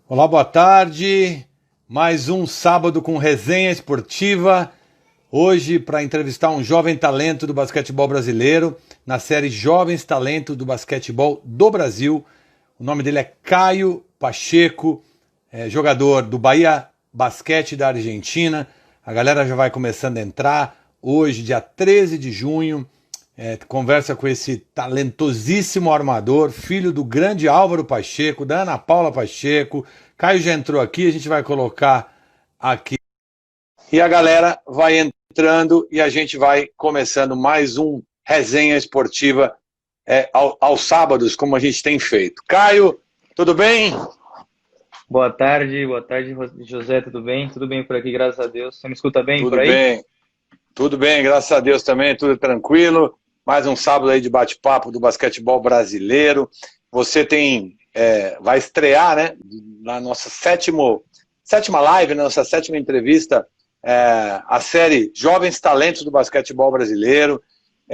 Olá, boa tarde. Mais um sábado com resenha esportiva. Hoje, para entrevistar um jovem talento do basquetebol brasileiro, na série Jovens Talentos do Basquetebol do Brasil. O nome dele é Caio Pacheco, jogador do Bahia Basquete da Argentina. A galera já vai começando a entrar. Hoje, dia 13 de junho, conversa com esse talentosíssimo armador, filho do grande Álvaro Pacheco, da Ana Paula Pacheco. Caio já entrou aqui, a gente vai colocar aqui. E a galera vai entrando e a gente vai começando mais um resenha esportiva aos sábados, como a gente tem feito. Caio, tudo bem? Boa tarde, José, tudo bem? Tudo bem por aqui, graças a Deus. Você me escuta bem por Tudo aí? bem, tudo bem, graças a Deus também, tudo tranquilo. Mais um sábado aí de bate-papo do basquetebol brasileiro. Você vai estrear, né, na nossa sétima live, na nossa sétima entrevista, a série Jovens Talentos do Basquetebol Brasileiro.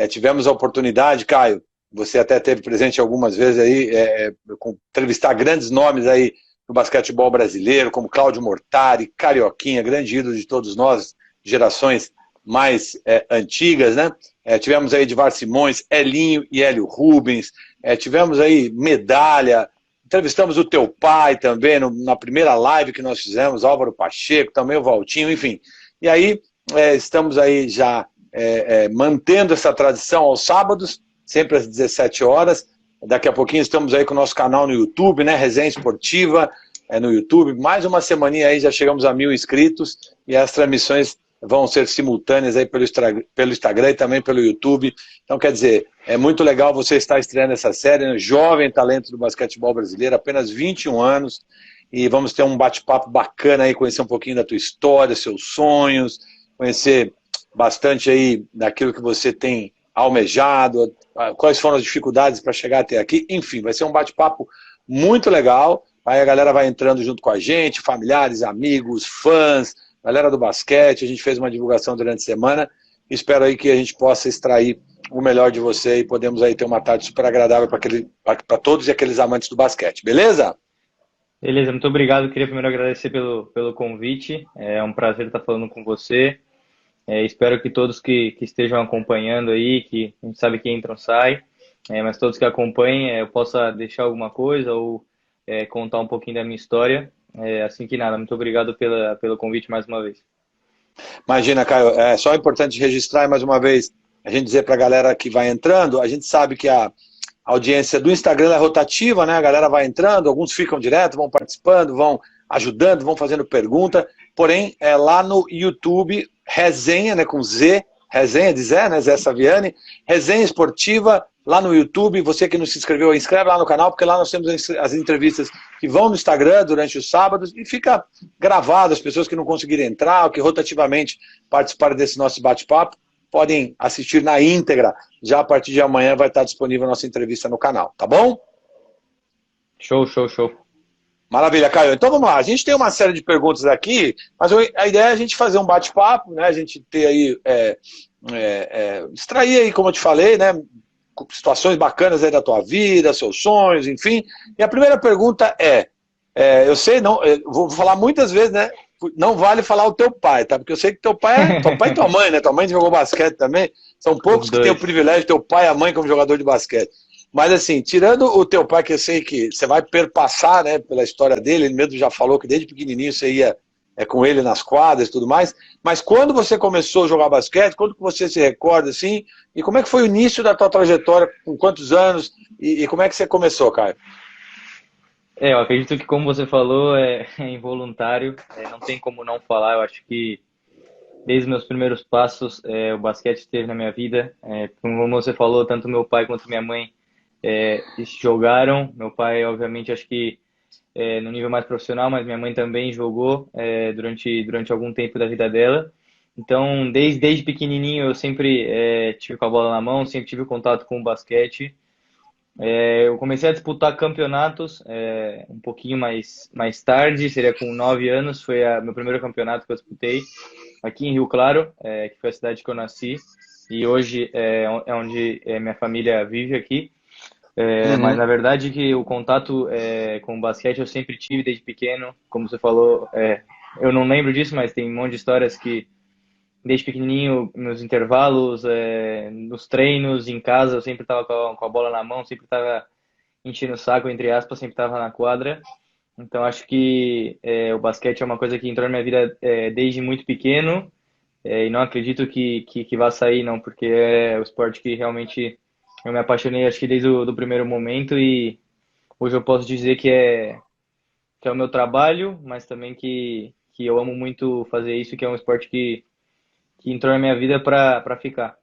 Tivemos a oportunidade, Caio, você até teve presente algumas vezes aí, entrevistar grandes nomes aí do basquetebol brasileiro, como Cláudio Mortari, Carioquinha, grande ídolo de todos nós, gerações mais antigas, né? Tivemos aí Edvar Simões, Elinho e Hélio Rubens, tivemos aí medalha, entrevistamos o teu pai também na primeira live que nós fizemos, Álvaro Pacheco, também o Valtinho, enfim. E aí estamos aí já mantendo essa tradição aos sábados, sempre às 17 horas. Daqui a pouquinho estamos aí com o nosso canal no YouTube, né? Resenha Esportiva no YouTube. Mais uma semaninha aí, já chegamos a 1.000 inscritos e as transmissões vão ser simultâneas aí pelo Instagram e também pelo YouTube. Então, quer dizer, é muito legal você estar estreando essa série, né? Jovem talento do basquetebol brasileiro, apenas 21 anos, e vamos ter um bate-papo bacana aí, conhecer um pouquinho da tua história, seus sonhos, conhecer bastante aí daquilo que você tem almejado, quais foram as dificuldades para chegar até aqui, enfim, vai ser um bate-papo muito legal. Aí a galera vai entrando junto com a gente, familiares, amigos, fãs, galera do basquete. A gente fez uma divulgação durante a semana. Espero aí que a gente possa extrair o melhor de você e podemos aí ter uma tarde super agradável para todos e aqueles amantes do basquete. Beleza? Beleza, muito obrigado. Queria primeiro agradecer pelo convite. É um prazer estar falando com você. Espero que todos que estejam acompanhando aí, que a gente sabe que entram, saem, mas todos que acompanhem, eu possa deixar alguma coisa ou contar um pouquinho da minha história. Assim que nada, muito obrigado pelo convite mais uma vez. Imagina, Caio, é só importante registrar mais uma vez, a gente dizer para a galera que vai entrando, a gente sabe que a audiência do Instagram é rotativa, né? A galera vai entrando, alguns ficam direto, vão participando, vão ajudando, vão fazendo pergunta, porém, lá no YouTube, resenha, né, com Z, resenha de Zé, né, Zé Saviani, resenha esportiva, lá no YouTube, você que não se inscreveu, inscreve lá no canal, porque lá nós temos as entrevistas que vão no Instagram durante os sábados e fica gravado, as pessoas que não conseguirem entrar, ou que rotativamente participaram desse nosso bate-papo, podem assistir na íntegra. Já a partir de amanhã vai estar disponível a nossa entrevista no canal, tá bom? Show, show, show. Maravilha, Caio. Então vamos lá. A gente tem uma série de perguntas aqui, mas a ideia é a gente fazer um bate-papo, né? A gente ter aí, extrair aí, como eu te falei, né? Situações bacanas aí da tua vida, seus sonhos, enfim. E a primeira pergunta eu sei, não, vou falar muitas vezes, né? Não vale falar o teu pai, tá? Porque eu sei que teu pai e tua mãe, né? Tua mãe jogou basquete também. São Os poucos que têm o dois. privilégio de teu pai e a mãe como jogador de basquete. Mas assim, tirando o teu pai, que eu sei que você vai perpassar, né, pela história dele, ele mesmo já falou que desde pequenininho você ia com ele nas quadras e tudo mais, mas quando você começou a jogar basquete, quando que você se recorda, assim, e como é que foi o início da tua trajetória, com quantos anos, e como é que você começou, Caio? Eu acredito que, como você falou, é involuntário, não tem como não falar. Eu acho que desde os meus primeiros passos, o basquete esteve na minha vida. Como você falou, tanto meu pai quanto minha mãe jogaram. Meu pai, obviamente, acho que no nível mais profissional, mas minha mãe também jogou durante algum tempo da vida dela. Então, desde pequenininho, eu sempre tive com a bola na mão, sempre tive contato com o basquete. Eu comecei a disputar campeonatos um pouquinho mais tarde, seria com 9 anos, foi meu primeiro campeonato que eu disputei aqui em Rio Claro, que foi a cidade que eu nasci, e hoje é onde minha família vive aqui. Mas Uhum. na verdade que o contato com o basquete eu sempre tive desde pequeno, como você falou, eu não lembro disso, mas tem um monte de histórias que desde pequenininho, nos intervalos, nos treinos, em casa, eu sempre estava com a bola na mão, sempre estava enchendo o saco, entre aspas, sempre estava na quadra. Então acho que o basquete é uma coisa que entrou na minha vida desde muito pequeno, e não acredito que vá sair, não, porque é o esporte que realmente eu me apaixonei, acho que desde o do primeiro momento, e hoje eu posso dizer que é o meu trabalho, mas também que eu amo muito fazer isso, que é um esporte que entrou na minha vida para ficar.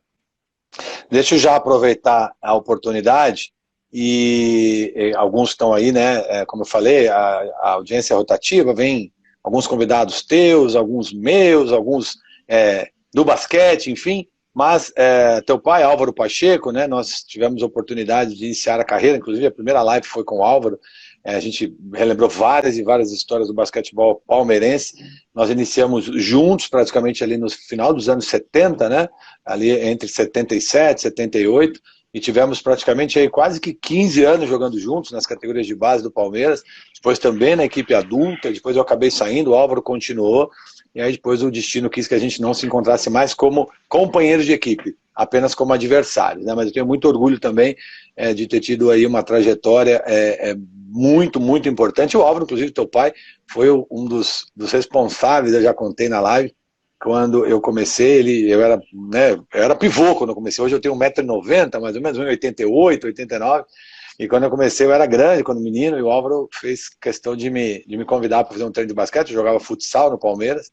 Deixa eu já aproveitar a oportunidade e alguns estão aí, né? Como eu falei, a audiência é rotativa, vem alguns convidados teus, alguns meus, alguns do basquete, enfim. Mas teu pai, Álvaro Pacheco, né? Nós tivemos a oportunidade de iniciar a carreira, inclusive a primeira live foi com o Álvaro. A gente relembrou várias e várias histórias do basquetebol palmeirense. Nós iniciamos juntos, praticamente ali no final dos anos 70, né? Ali entre 77 e 78, e tivemos praticamente aí quase que 15 anos jogando juntos nas categorias de base do Palmeiras, depois também na equipe adulta, depois eu acabei saindo, o Álvaro continuou, e aí depois o destino quis que a gente não se encontrasse mais como companheiros de equipe, apenas como adversários, né? Mas eu tenho muito orgulho também de ter tido aí uma trajetória muito, muito importante. O Álvaro, inclusive teu pai, foi um dos responsáveis, eu já contei na live, quando eu comecei, eu era pivô quando eu comecei. Hoje eu tenho 1,90 m, mais ou menos, 1,88 m, 89 m. E quando eu comecei eu era grande, quando menino, e o Álvaro fez questão de me convidar para fazer um treino de basquete. Eu jogava futsal no Palmeiras,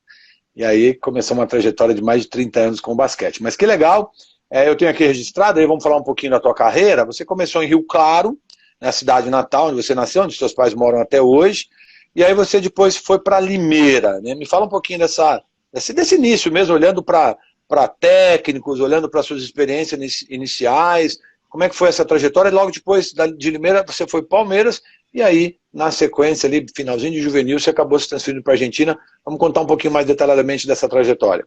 e aí começou uma trajetória de mais de 30 anos com o basquete. Mas que legal, eu tenho aqui registrado, aí vamos falar um pouquinho da tua carreira. Você começou em Rio Claro, na cidade natal, onde você nasceu, onde seus pais moram até hoje, e aí você depois foi para Limeira, né? Me fala um pouquinho desse início mesmo, olhando para técnicos, olhando para suas experiências iniciais, como é que foi essa trajetória? E logo depois de Limeira você foi Palmeiras, e aí, na sequência ali, finalzinho de juvenil, você acabou se transferindo para a Argentina. Vamos contar um pouquinho mais detalhadamente dessa trajetória.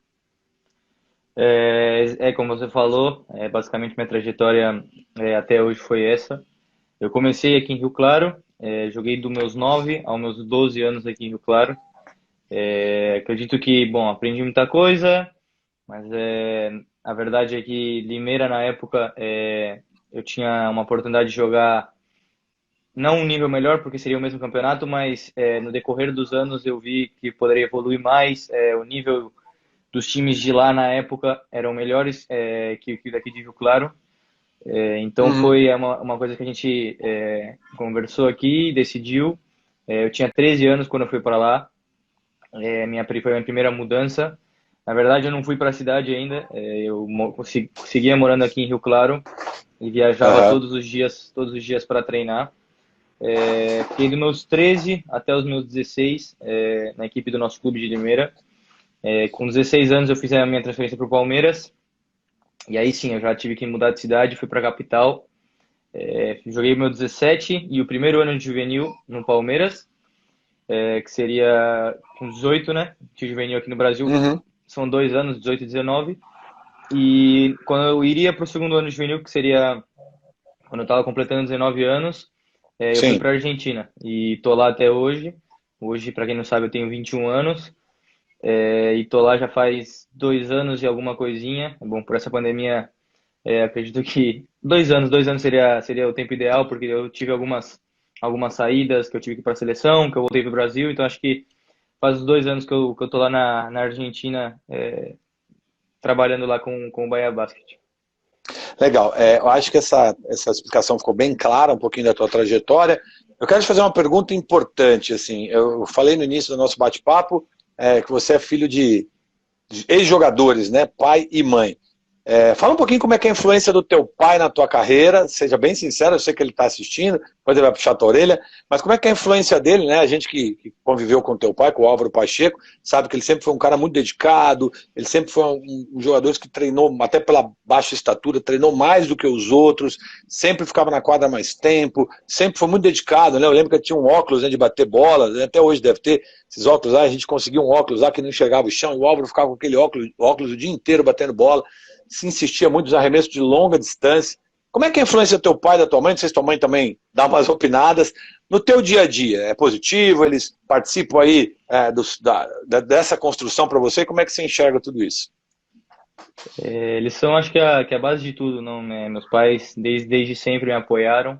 Como você falou, basicamente minha trajetória até hoje foi essa. Eu comecei aqui em Rio Claro, joguei dos meus 9 aos meus 12 anos aqui em Rio Claro. Acredito que, bom, aprendi muita coisa, mas a verdade é que Limeira, na época, eu tinha uma oportunidade de jogar, não um nível melhor, porque seria o mesmo campeonato, mas no decorrer dos anos eu vi que poderia evoluir mais. O nível dos times de lá na época eram melhores que daqui de Rio Claro. Então Uhum. foi uma coisa que a gente conversou aqui e decidiu. Eu tinha 13 anos quando eu fui para lá. Foi a minha primeira mudança. Na verdade, eu não fui para a cidade ainda. Seguia morando aqui em Rio Claro e viajava Uhum. todos os dias para treinar. Fiquei dos meus 13 até os meus 16 na equipe do nosso clube de Limeira. Com 16 anos eu fiz a minha transferência para o Palmeiras. E aí sim, eu já tive que mudar de cidade, fui para a capital. Joguei meu 17 e o primeiro ano de juvenil no Palmeiras, que seria com 18, né? De juvenil aqui no Brasil Uhum. são 2 anos, 18 e 19. E quando eu iria para o segundo ano de juvenil, que seria quando eu estava completando 19 anos, eu fui Sim. para a Argentina e tô lá até hoje. Hoje, para quem não sabe, eu tenho 21 anos e tô lá já faz 2 anos e alguma coisinha. Bom, por essa pandemia, acredito que 2 anos, 2 anos seria o tempo ideal, porque eu tive algumas saídas, que eu tive que ir para a seleção, que eu voltei para o Brasil, então acho que faz os 2 anos que eu tô lá na Argentina, trabalhando lá com o Bahia Basket. Legal. Eu acho que essa explicação ficou bem clara, um pouquinho da tua trajetória. Eu quero te fazer uma pergunta importante. Assim, eu falei no início do nosso bate-papo que você é filho de ex-jogadores, né? Pai e mãe. Fala um pouquinho como é que é a influência do teu pai na tua carreira, seja bem sincero, eu sei que ele está assistindo, depois ele vai puxar a tua orelha, mas como é que é a influência dele, né? A gente que conviveu com o teu pai, com o Álvaro Pacheco, sabe que ele sempre foi um cara muito dedicado, ele sempre foi um jogador que treinou, até pela baixa estatura, treinou mais do que os outros, sempre ficava na quadra mais tempo, sempre foi muito dedicado, né? Eu lembro que ele tinha um óculos, né, de bater bola, né? Até hoje deve ter esses óculos lá, a gente conseguia um óculos lá que não enxergava o chão, e o Álvaro ficava com aquele óculos o dia inteiro batendo bola, se insistia muito nos arremessos de longa distância. Como é que é a influência do teu pai e da tua mãe? Não sei se tua mãe também dá umas opinadas. No teu dia a dia, é positivo? Eles participam aí dessa construção para você? Como é que você enxerga tudo isso? Eles são, acho que a base de tudo, não, né? Meus pais desde sempre me apoiaram.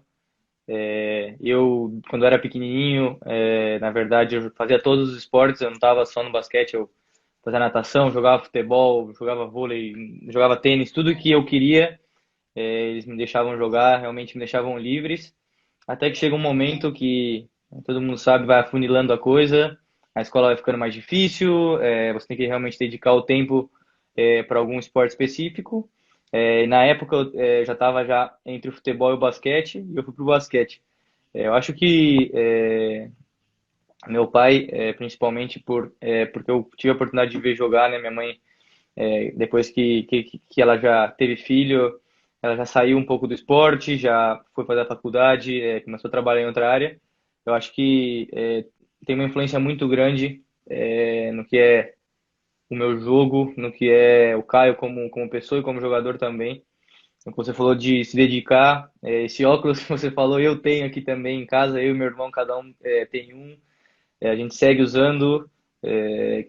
Eu, quando era pequenininho, na verdade, eu fazia todos os esportes, eu não estava só no basquete, eu fazia natação, jogava futebol, jogava vôlei, jogava tênis, tudo que eu queria, eles me deixavam jogar, realmente me deixavam livres, até que chega um momento que, todo mundo sabe, vai afunilando a coisa, a escola vai ficando mais difícil, você tem que realmente dedicar o tempo para algum esporte específico. Na época eu já estava já entre o futebol e o basquete, e eu fui pro basquete. Eu acho que meu pai, principalmente porque eu tive a oportunidade de ver jogar, né? Minha mãe, depois que ela já teve filho, ela já saiu um pouco do esporte, já foi fazer a faculdade, começou a trabalhar em outra área. Eu acho que tem uma influência muito grande no que é o meu jogo, no que é o Caio como pessoa e como jogador também. Você falou de se dedicar, esse óculos que você falou, eu tenho aqui também em casa, eu e meu irmão, cada um tem um. A gente segue usando,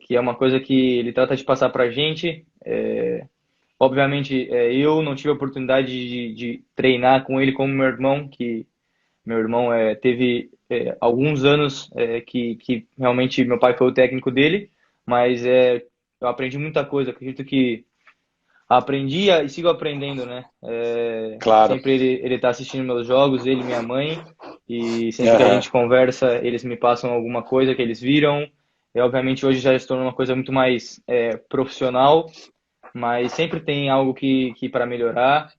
que é uma coisa que ele trata de passar para a gente. Obviamente, eu não tive a oportunidade de treinar com ele como meu irmão, que meu irmão teve alguns anos que realmente meu pai foi o técnico dele, mas eu aprendi muita coisa. Acredito que aprendi e sigo aprendendo, né? Claro. Sempre ele tá assistindo meus jogos, ele e minha mãe, e sempre que a Aham. gente conversa, eles me passam alguma coisa que eles viram. E, obviamente, hoje já estou numa coisa muito mais profissional, mas sempre tem algo que para melhorar,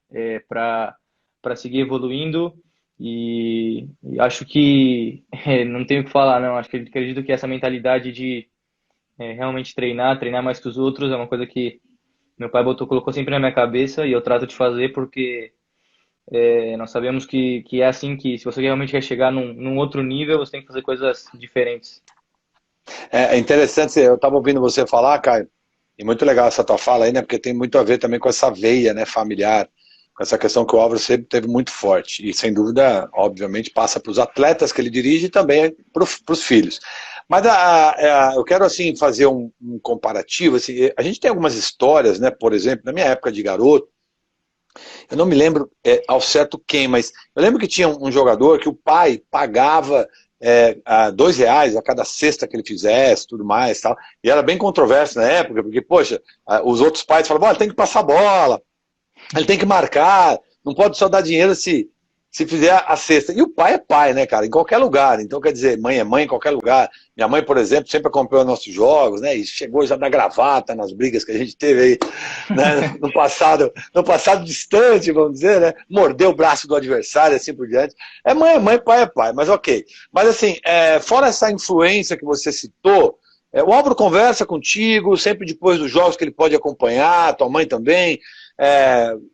para seguir evoluindo. E acho que não tenho o que falar, não. Acho que acredito que essa mentalidade de realmente treinar mais que os outros, é uma coisa que meu pai colocou sempre na minha cabeça e eu trato de fazer porque nós sabemos que é assim que, se você realmente quer chegar num outro nível, você tem que fazer coisas diferentes. É interessante, eu estava ouvindo você falar, Caio, e muito legal essa tua fala aí, né? Porque tem muito a ver também com essa veia, né, familiar, com essa questão que o Álvaro sempre teve muito forte. E sem dúvida, obviamente, passa para os atletas que ele dirige e também para os filhos. Mas eu quero assim fazer um comparativo. Assim, a gente tem algumas histórias, né? Por exemplo, na minha época de garoto, eu não me lembro ao certo quem, mas eu lembro que tinha um jogador que o pai pagava R$ 2 a cada cesta que ele fizesse, tudo mais, tal. E era bem controverso na época, porque, poxa, os outros pais falavam, ele tem que passar bola, ele tem que marcar, não pode só dar dinheiro se fizer a cesta. E o pai é pai, né, cara, em qualquer lugar. Então, quer dizer, mãe é mãe em qualquer lugar. Minha mãe, por exemplo, sempre acompanhou nossos jogos, né, e chegou já da gravata nas brigas que a gente teve aí, né, no passado distante, vamos dizer, né, mordeu o braço do adversário, assim por diante. É mãe, pai é pai, mas ok. Mas assim, fora essa influência que você citou, o Álvaro conversa contigo, sempre depois dos jogos que ele pode acompanhar, tua mãe também,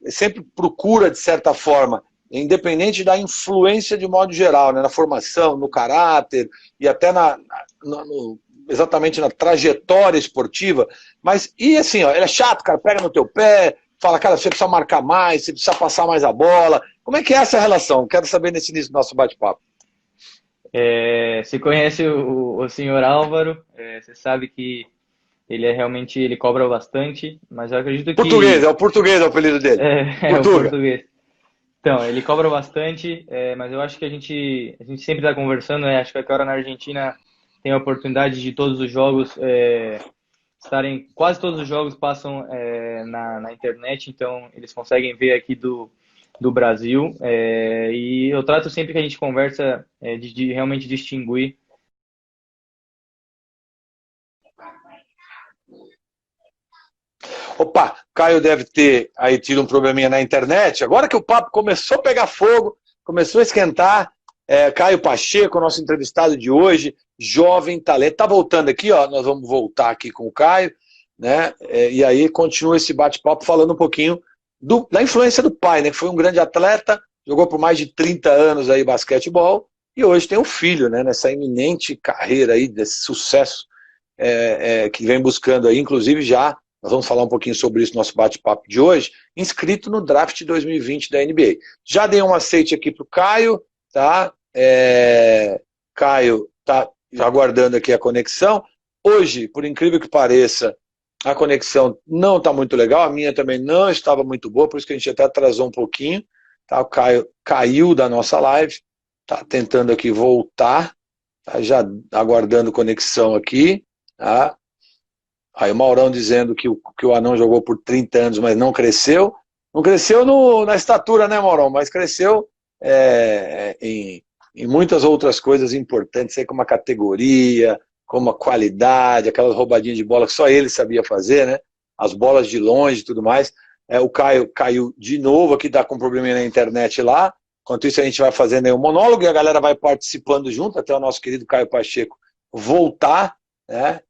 sempre procura, de certa forma, independente da influência de modo geral, né, na formação, no caráter e até exatamente na trajetória esportiva, mas, e assim, ó, ele é chato, cara, pega no teu pé, fala, cara, você precisa marcar mais, você precisa passar mais a bola. Como é que é essa relação? Quero saber nesse início do nosso bate-papo. Você conhece o senhor Álvaro, você sabe que ele cobra bastante, mas eu acredito Português, que é o português o apelido dele. é o Portuga. português. Então, ele cobra bastante, mas eu acho que a gente sempre está conversando, acho que agora na Argentina tem a oportunidade de todos os jogos quase todos os jogos passam na internet, então eles conseguem ver aqui do Brasil, e eu trato sempre que a gente conversa de realmente distinguir. Opa, Caio deve ter aí tido um probleminha na internet. Agora que o papo começou a pegar fogo, começou a esquentar, Caio Pacheco, nosso entrevistado de hoje, jovem talento. Tá voltando aqui, ó. Nós vamos voltar aqui com o Caio, né? E aí continua esse bate-papo falando um pouquinho da influência do pai, né? Que foi um grande atleta, jogou por mais de 30 anos aí basquetebol e hoje tem um filho, né? Nessa iminente carreira aí desse sucesso que vem buscando aí, inclusive já nós vamos falar um pouquinho sobre isso no nosso bate-papo de hoje, inscrito no Draft 2020 da NBA. Já dei um aceite aqui para o Caio, tá? Caio está aguardando aqui a conexão. Hoje, por incrível que pareça, a conexão não está muito legal, a minha também não estava muito boa, por isso que a gente até atrasou um pouquinho. Tá? O Caio caiu da nossa live, está tentando aqui voltar, tá? Já aguardando conexão aqui. Tá? Aí o Maurão dizendo que o Anão jogou por 30 anos, mas não cresceu. Não cresceu na estatura, né, Maurão? Mas cresceu em muitas outras coisas importantes, aí, como a categoria, como a qualidade, aquelas roubadinhas de bola que só ele sabia fazer, né? As bolas de longe e tudo mais. O Caio caiu de novo aqui, tá com um probleminha na internet lá. Enquanto isso, a gente vai fazendo aí um monólogo e a galera vai participando junto, até o nosso querido Caio Pacheco voltar, né?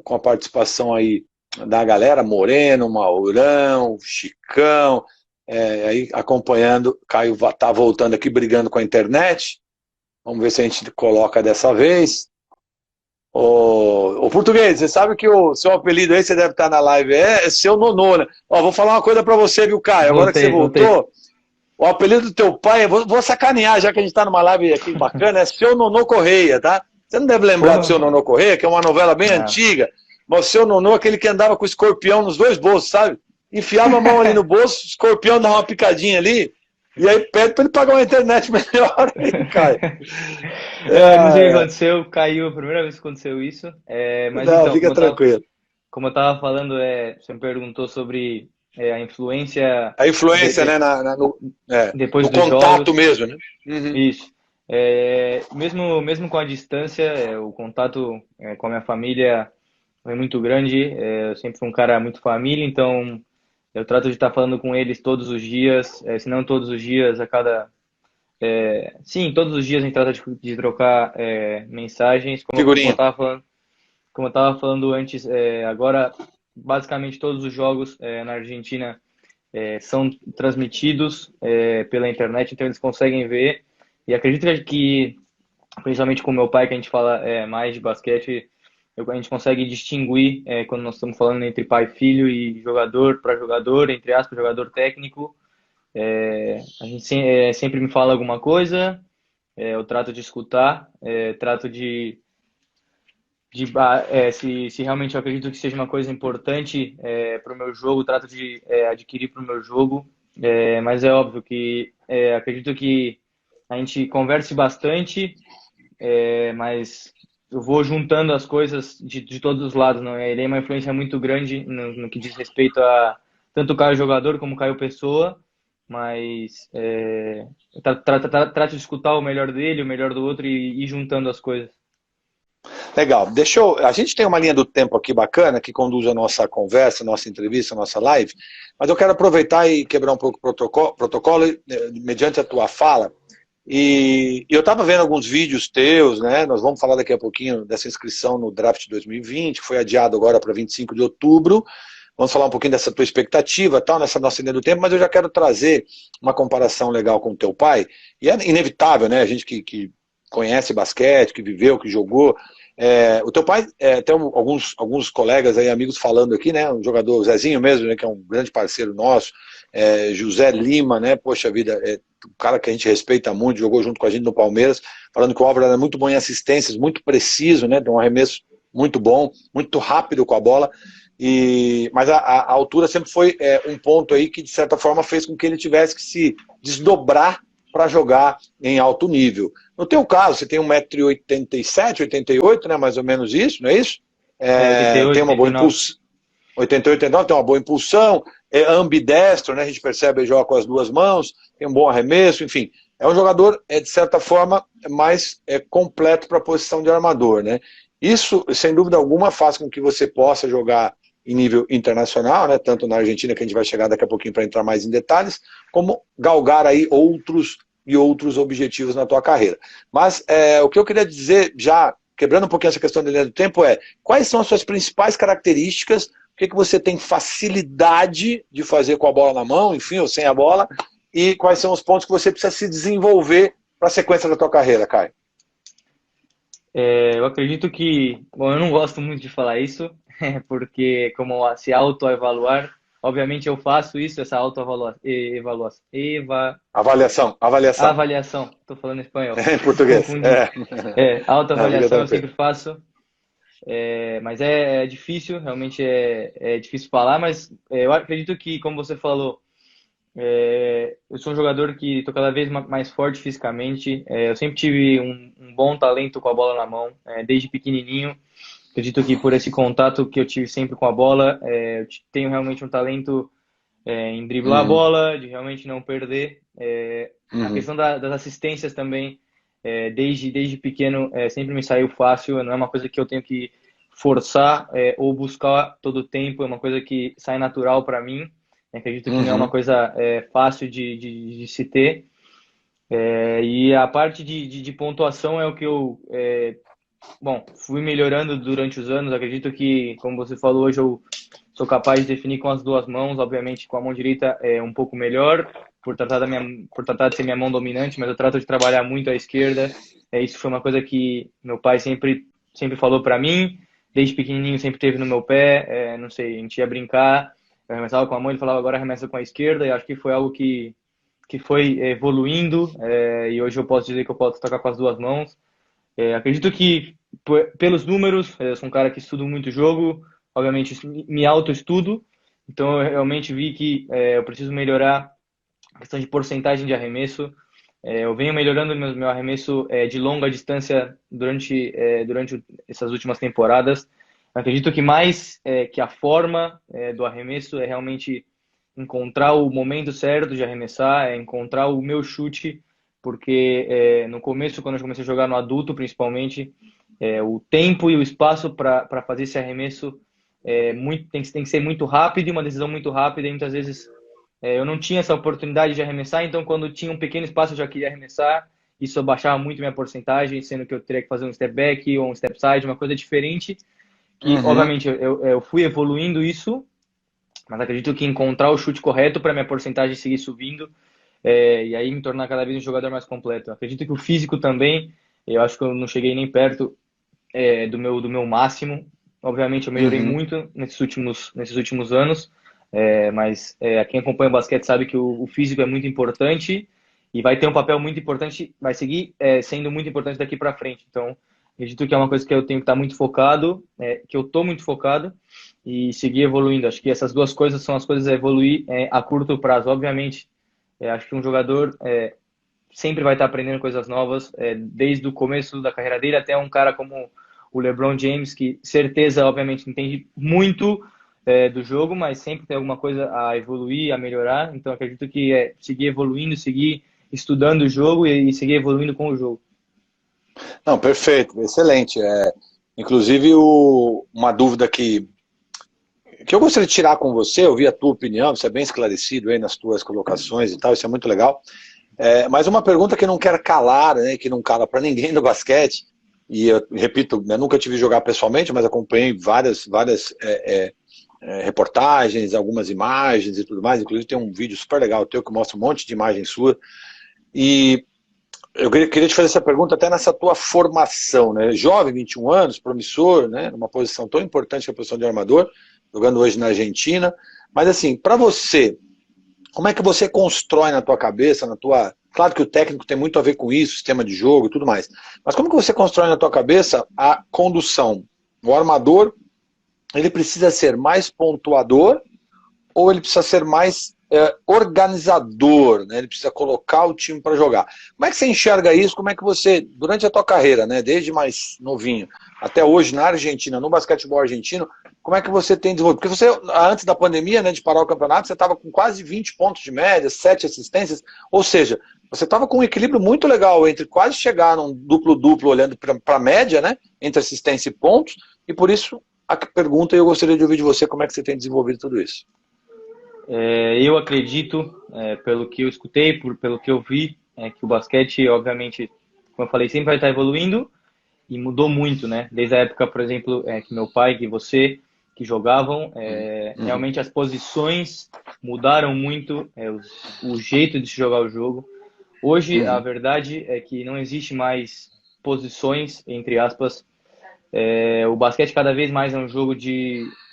Com a participação aí da galera, Moreno, Maurão, Chicão, aí acompanhando. Caio tá voltando aqui, brigando com a internet. Vamos ver se a gente coloca dessa vez. Ô Português, você sabe que o seu apelido aí, você deve estar na live, é seu Nonô, né? Ó, vou falar uma coisa pra você, viu, Caio? Agora que você voltou, o apelido do teu pai, vou sacanear, já que a gente tá numa live aqui bacana, é seu Nonô Correia, tá? Você não deve lembrar do seu Nonô Correia, que é uma novela bem antiga, mas o seu Nonô é aquele que andava com o escorpião nos dois bolsos, sabe? Enfiava a mão ali no bolso, o escorpião dava uma picadinha ali, e aí pede pra ele pagar uma internet melhor aí, Caio. Não sei o que aconteceu, caiu a primeira vez que aconteceu isso. Mas não, então, fica tranquilo. Como eu estava falando, você me perguntou sobre a influência. A influência, né? Depois no dos contato jogos. Mesmo, né? Uhum. Isso. Mesmo com a distância, o contato com a minha família foi muito grande. Eu sempre fui um cara muito família, então eu trato de estar falando com eles todos os dias, se não todos os dias, a cada. Sim, todos os dias a gente trata de trocar mensagens, como eu estava falando antes. Agora, basicamente todos os jogos na Argentina são transmitidos pela internet, então eles conseguem ver. E acredito que, principalmente com meu pai, que a gente fala mais de basquete, a gente consegue distinguir quando nós estamos falando entre pai e filho e jogador para jogador, entre aspas, jogador técnico. A gente sempre me fala alguma coisa, eu trato de escutar, trato se realmente eu acredito que seja uma coisa importante para o meu jogo, trato de adquirir para o meu jogo, mas é óbvio que acredito que a gente converse bastante, mas eu vou juntando as coisas de todos os lados, não é? Ele é uma influência muito grande no que diz respeito a tanto o Caio jogador como o Caio pessoa, mas trato de escutar o melhor dele, o melhor do outro e ir juntando as coisas. Legal. A gente tem uma linha do tempo aqui bacana que conduz a nossa conversa, a nossa entrevista, a nossa live, mas eu quero aproveitar e quebrar um pouco o protocolo mediante a tua fala. E eu estava vendo alguns vídeos teus, né? Nós vamos falar daqui a pouquinho dessa inscrição no Draft 2020, que foi adiado agora para 25 de outubro. Vamos falar um pouquinho dessa tua expectativa, tal, nessa nossa linha do tempo, mas eu já quero trazer uma comparação legal com o teu pai. E é inevitável, né? A gente que conhece basquete, que viveu, que jogou. O teu pai, tem alguns colegas aí, amigos falando aqui, né? Um jogador, o Zezinho mesmo, né? Que é um grande parceiro nosso. José Lima, né? Poxa vida, um cara que a gente respeita muito, jogou junto com a gente no Palmeiras, falando que o Álvaro era muito bom em assistências, muito preciso, né? Tem um arremesso muito bom, muito rápido com a bola. Mas a altura sempre foi um ponto aí que, de certa forma, fez com que ele tivesse que se desdobrar para jogar em alto nível. No teu caso, você tem 1,87 m, 88, né, mais ou menos isso, não é isso? 88, tem uma boa impulsão. 88, 89, tem uma boa impulsão, é ambidestro, né, a gente percebe, ele joga com as duas mãos, tem um bom arremesso, enfim. É um jogador, de certa forma, mais completo para a posição de armador, né? Isso, sem dúvida alguma, faz com que você possa jogar em nível internacional, né, tanto na Argentina, que a gente vai chegar daqui a pouquinho para entrar mais em detalhes, como galgar aí outros objetivos na tua carreira. Mas o que eu queria dizer, já quebrando um pouquinho essa questão da linha do tempo, quais são as suas principais características, o que você tem facilidade de fazer com a bola na mão, enfim, ou sem a bola, e quais são os pontos que você precisa se desenvolver para a sequência da tua carreira, Caio? Eu acredito que, bom, eu não gosto muito de falar isso, porque como se autoevaluar, obviamente eu faço isso, essa autoavaliação, Avaliação. avaliação, estou falando espanhol, Em português. confundi. Não, fica Autoavaliação eu tranquilo. sempre faço, mas é difícil, realmente é difícil falar, mas eu acredito que, como você falou, eu sou um jogador que estou cada vez mais forte fisicamente. Eu sempre tive um bom talento com a bola na mão, desde pequenininho. Acredito que por esse contato que eu tive sempre com a bola, eu tenho realmente um talento em driblar a Uhum, bola, de realmente não perder. A uhum, questão das assistências também, desde pequeno, sempre me saiu fácil. Não é uma coisa que eu tenho que forçar ou buscar todo o tempo. É uma coisa que sai natural para mim. Acredito que não é uma uhum, coisa fácil de se ter. E a parte de pontuação é o que eu bom, fui melhorando durante os anos. Acredito que, como você falou, hoje eu sou capaz de definir com as duas mãos. Obviamente, com a mão direita é um pouco melhor, por tratar de ser minha mão dominante, mas eu trato de trabalhar muito à esquerda. Isso foi uma coisa que meu pai sempre falou para mim. Desde pequenininho sempre teve no meu pé. Não sei, a gente ia brincar, eu arremessava com a mão, ele falava agora arremessa com a esquerda. E acho que foi algo que foi evoluindo. E hoje eu posso dizer que eu posso tocar com as duas mãos. Acredito que, pelos números, eu sou um cara que estudo muito jogo, obviamente me autoestudo, então eu realmente vi que eu preciso melhorar a questão de porcentagem de arremesso. Eu venho melhorando meu arremesso de longa distância durante essas últimas temporadas. Acredito que mais que a forma do arremesso é realmente encontrar o momento certo de arremessar, é encontrar o meu chute, porque no começo, quando eu comecei a jogar no adulto, principalmente, o tempo e o espaço para fazer esse arremesso tem que ser muito rápido e uma decisão muito rápida, e muitas vezes eu não tinha essa oportunidade de arremessar, então quando tinha um pequeno espaço eu já queria arremessar, isso abaixava muito minha porcentagem, sendo que eu teria que fazer um step back ou um step side, uma coisa diferente, que uhum. obviamente eu fui evoluindo isso, mas acredito que encontrar o chute correto para minha porcentagem seguir subindo e aí me tornar cada vez um jogador mais completo. Acredito que o físico também, eu acho que eu não cheguei nem perto do meu máximo. Obviamente eu melhorei Uhum. muito nesses últimos anos, mas quem acompanha o basquete sabe que o físico é muito importante e vai ter um papel muito importante, vai seguir sendo muito importante daqui para frente. Então, acredito que é uma coisa que eu tenho que estar muito focado, que eu estou muito focado e seguir evoluindo. Acho que essas duas coisas são as coisas a evoluir a curto prazo. Obviamente, acho que um jogador sempre vai estar aprendendo coisas novas, desde o começo da carreira dele até um cara como o LeBron James, que certeza, obviamente, entende muito do jogo, mas sempre tem alguma coisa a evoluir, a melhorar. Então, acredito que seguir evoluindo, seguir estudando o jogo e seguir evoluindo com o jogo. Não, perfeito, excelente. Inclusive, uma dúvida que eu gostaria de tirar com você, ouvir a tua opinião, você é bem esclarecido aí nas tuas colocações e tal, isso é muito legal. Mas uma pergunta que não quer calar, né, que não cala para ninguém do basquete, e eu repito, eu nunca tive jogar pessoalmente, mas acompanhei várias reportagens, algumas imagens e tudo mais, inclusive tem um vídeo super legal teu que mostra um monte de imagens sua, e eu queria te fazer essa pergunta até nessa tua formação, né? Jovem, 21 anos, promissor, né? Numa posição tão importante que a posição de armador, jogando hoje na Argentina. Mas assim, para você, como é que você constrói na tua cabeça, na tua... Claro que o técnico tem muito a ver com isso, sistema de jogo e tudo mais. Mas como que você constrói na tua cabeça a condução? O armador, ele precisa ser mais pontuador ou ele precisa ser mais organizador, né? Ele precisa colocar o time para jogar. Como é que você enxerga isso? Como é que você, durante a tua carreira, né, desde mais novinho até hoje na Argentina, no basquetebol argentino, como é que você tem desenvolvido? Porque você, antes da pandemia, né, de parar o campeonato, você estava com quase 20 pontos de média, 7 assistências, ou seja, você estava com um equilíbrio muito legal entre quase chegar num duplo-duplo olhando para a média, né, entre assistência e pontos, e por isso a pergunta, eu gostaria de ouvir de você como é que você tem desenvolvido tudo isso. Eu acredito, pelo que eu escutei, pelo que eu vi, que o basquete, obviamente, como eu falei, sempre vai estar evoluindo e mudou muito, né? Desde a época, por exemplo, que meu pai, que você, que jogavam, Uhum, realmente as posições mudaram muito, o jeito de se jogar o jogo. Hoje, a uhum, verdade é que não existe mais posições, entre aspas. O basquete cada vez mais é um jogo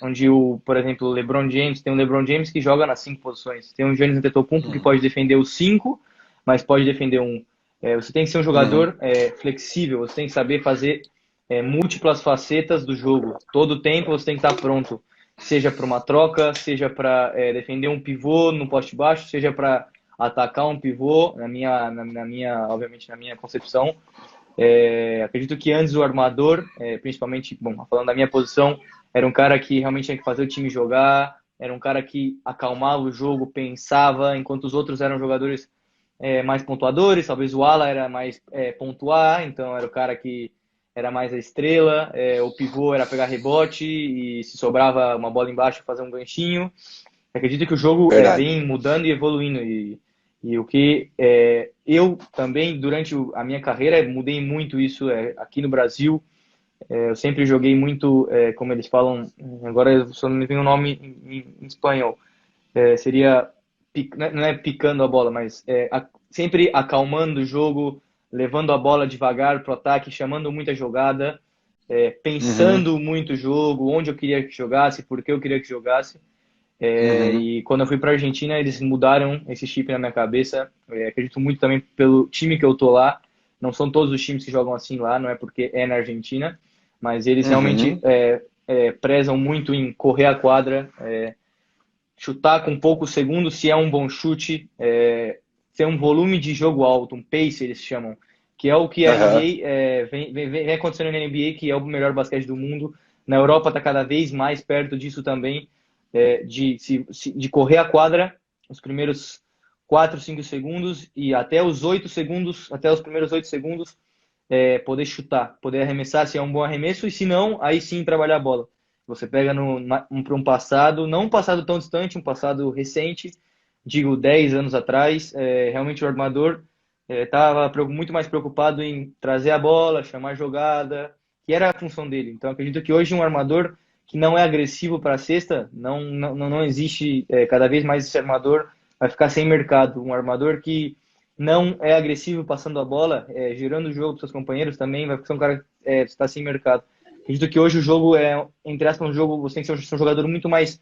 onde por exemplo, o LeBron James, tem um LeBron James que joga nas 5 posições. Tem um Giannis Antetokounmpo que pode defender os 5, mas pode defender um. Você tem que ser um jogador flexível, você tem que saber fazer múltiplas facetas do jogo. Todo tempo você tem que estar pronto, seja para uma troca, seja para defender um pivô no poste baixo, seja para atacar um pivô, obviamente na minha concepção. Acredito que antes o armador, principalmente, bom, falando da minha posição, era um cara que realmente tinha que fazer o time jogar, era um cara que acalmava o jogo, pensava, enquanto os outros eram jogadores mais pontuadores, talvez o ala era mais pontuar, então era o cara que era mais a estrela, o pivô era pegar rebote e se sobrava uma bola embaixo fazer um ganchinho. Acredito que o jogo vem mudando e evoluindo e o que eu também, durante a minha carreira, mudei muito isso aqui no Brasil. Eu sempre joguei muito, como eles falam, agora só não me vem o nome em espanhol, seria, não é picando a bola, mas sempre acalmando o jogo, levando a bola devagar para o ataque, chamando muita jogada, pensando muito o jogo, onde eu queria que jogasse, por que eu queria que jogasse. E quando eu fui para a Argentina, eles mudaram esse chip na minha cabeça. Acredito muito também pelo time que eu tô lá. Não são todos os times que jogam assim lá, não é porque é na Argentina, mas eles realmente prezam muito em correr a quadra, chutar com poucos segundos, se é um bom chute, ter um volume de jogo alto, um pace eles chamam, que é o que a NBA vem acontecendo na NBA, que é o melhor basquete do mundo. Na Europa está cada vez mais perto disso também. De correr a quadra os primeiros 4, 5 segundos e até os 8 segundos, até os primeiros 8 segundos, poder chutar, poder arremessar se é um bom arremesso, e se não, aí sim trabalhar a bola. Você pega para um passado, não um passado tão distante, um passado recente, digo 10 anos atrás, realmente o armador estava muito mais preocupado em trazer a bola, chamar a jogada, que era a função dele. Então acredito que hoje um armador que não é agressivo para a cesta, não existe, cada vez mais esse armador vai ficar sem mercado. Um armador que não é agressivo passando a bola, girando o jogo para seus companheiros, também vai ser um cara que está sem mercado. Acredito que hoje o jogo entre aspas, um jogo, você tem que ser um jogador muito mais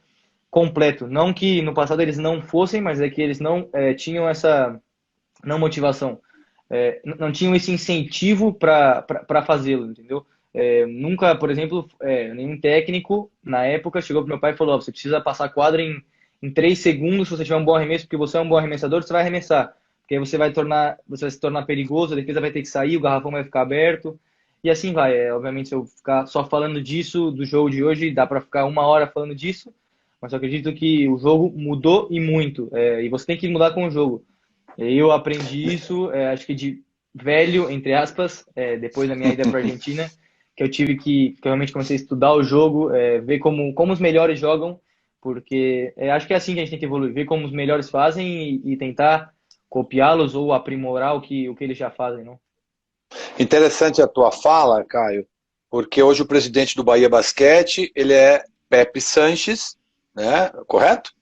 completo. Não que no passado eles não fossem, mas é que eles não tinham essa não motivação. Não tinham esse incentivo para fazê-lo, entendeu? Nunca, por exemplo, nenhum técnico na época chegou pro meu pai e falou: você precisa passar a quadra em 3 segundos se você tiver um bom arremesso, porque você é um bom arremessador, você vai arremessar. Porque aí você vai se tornar perigoso, a defesa vai ter que sair, o garrafão vai ficar aberto, e assim vai. Obviamente, se eu ficar só falando disso, do jogo de hoje, dá para ficar 1 hora falando disso, mas eu acredito que o jogo mudou e muito, e você tem que mudar com o jogo. Eu aprendi isso, acho que de velho, entre aspas, depois da minha ida para a Argentina, que eu realmente comecei a estudar o jogo, ver como os melhores jogam, porque acho que é assim que a gente tem que evoluir, ver como os melhores fazem e tentar copiá-los ou aprimorar o que eles já fazem, não? Interessante a tua fala, Caio, porque hoje o presidente do Bahia Basquete, ele é Pepe Sanches, né? Correto?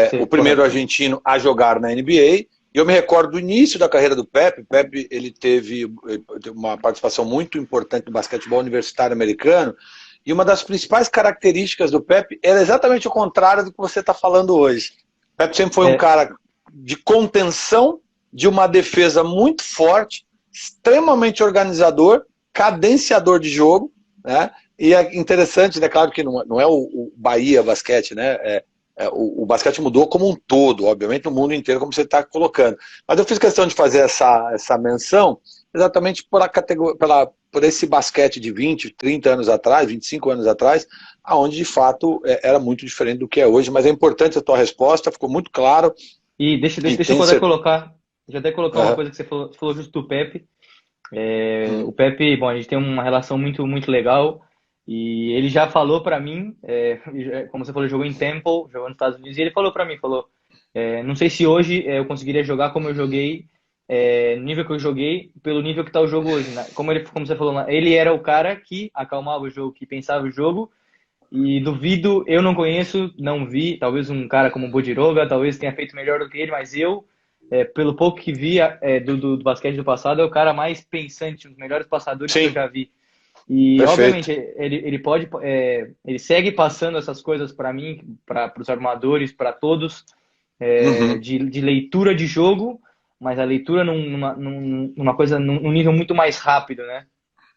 Sim, o primeiro correto. argentino a jogar na NBA. E eu me recordo do início da carreira do Pepe. O Pepe, ele teve uma participação muito importante no basquetebol universitário americano, e uma das principais características do Pepe era exatamente o contrário do que você está falando hoje. O Pepe sempre foi um cara de contenção, de uma defesa muito forte, extremamente organizador, cadenciador de jogo, né? E é interessante, né? Claro que não é o Bahia Basquete, né? O basquete mudou como um todo, obviamente, no mundo inteiro, como você está colocando. Mas eu fiz questão de fazer essa menção exatamente por esse basquete de 20, 30 anos atrás, 25 anos atrás, onde de fato era muito diferente do que é hoje. Mas é importante a tua resposta, ficou muito claro. E deixa eu poder colocar, uma coisa que você falou justo do Pepe. O Pepe, bom, a gente tem uma relação muito, muito legal. E ele já falou pra mim, como você falou, jogou em Temple, jogou nos Estados Unidos, e ele falou pra mim, não sei se hoje eu conseguiria jogar como eu joguei, no nível que eu joguei, pelo nível que tá o jogo hoje, né? Como você falou, ele era o cara que acalmava o jogo, que pensava o jogo, e duvido, eu não conheço, não vi, talvez um cara como o Bodiroga, talvez tenha feito melhor do que ele, mas eu pelo pouco que vi do basquete do passado, é o cara mais pensante, um dos melhores passadores que eu Sim, já vi. E, perfeito. obviamente, ele pode, ele segue passando essas coisas para mim, para os armadores, para todos, Uhum. de leitura de jogo, mas a leitura numa coisa, num nível muito mais rápido, né?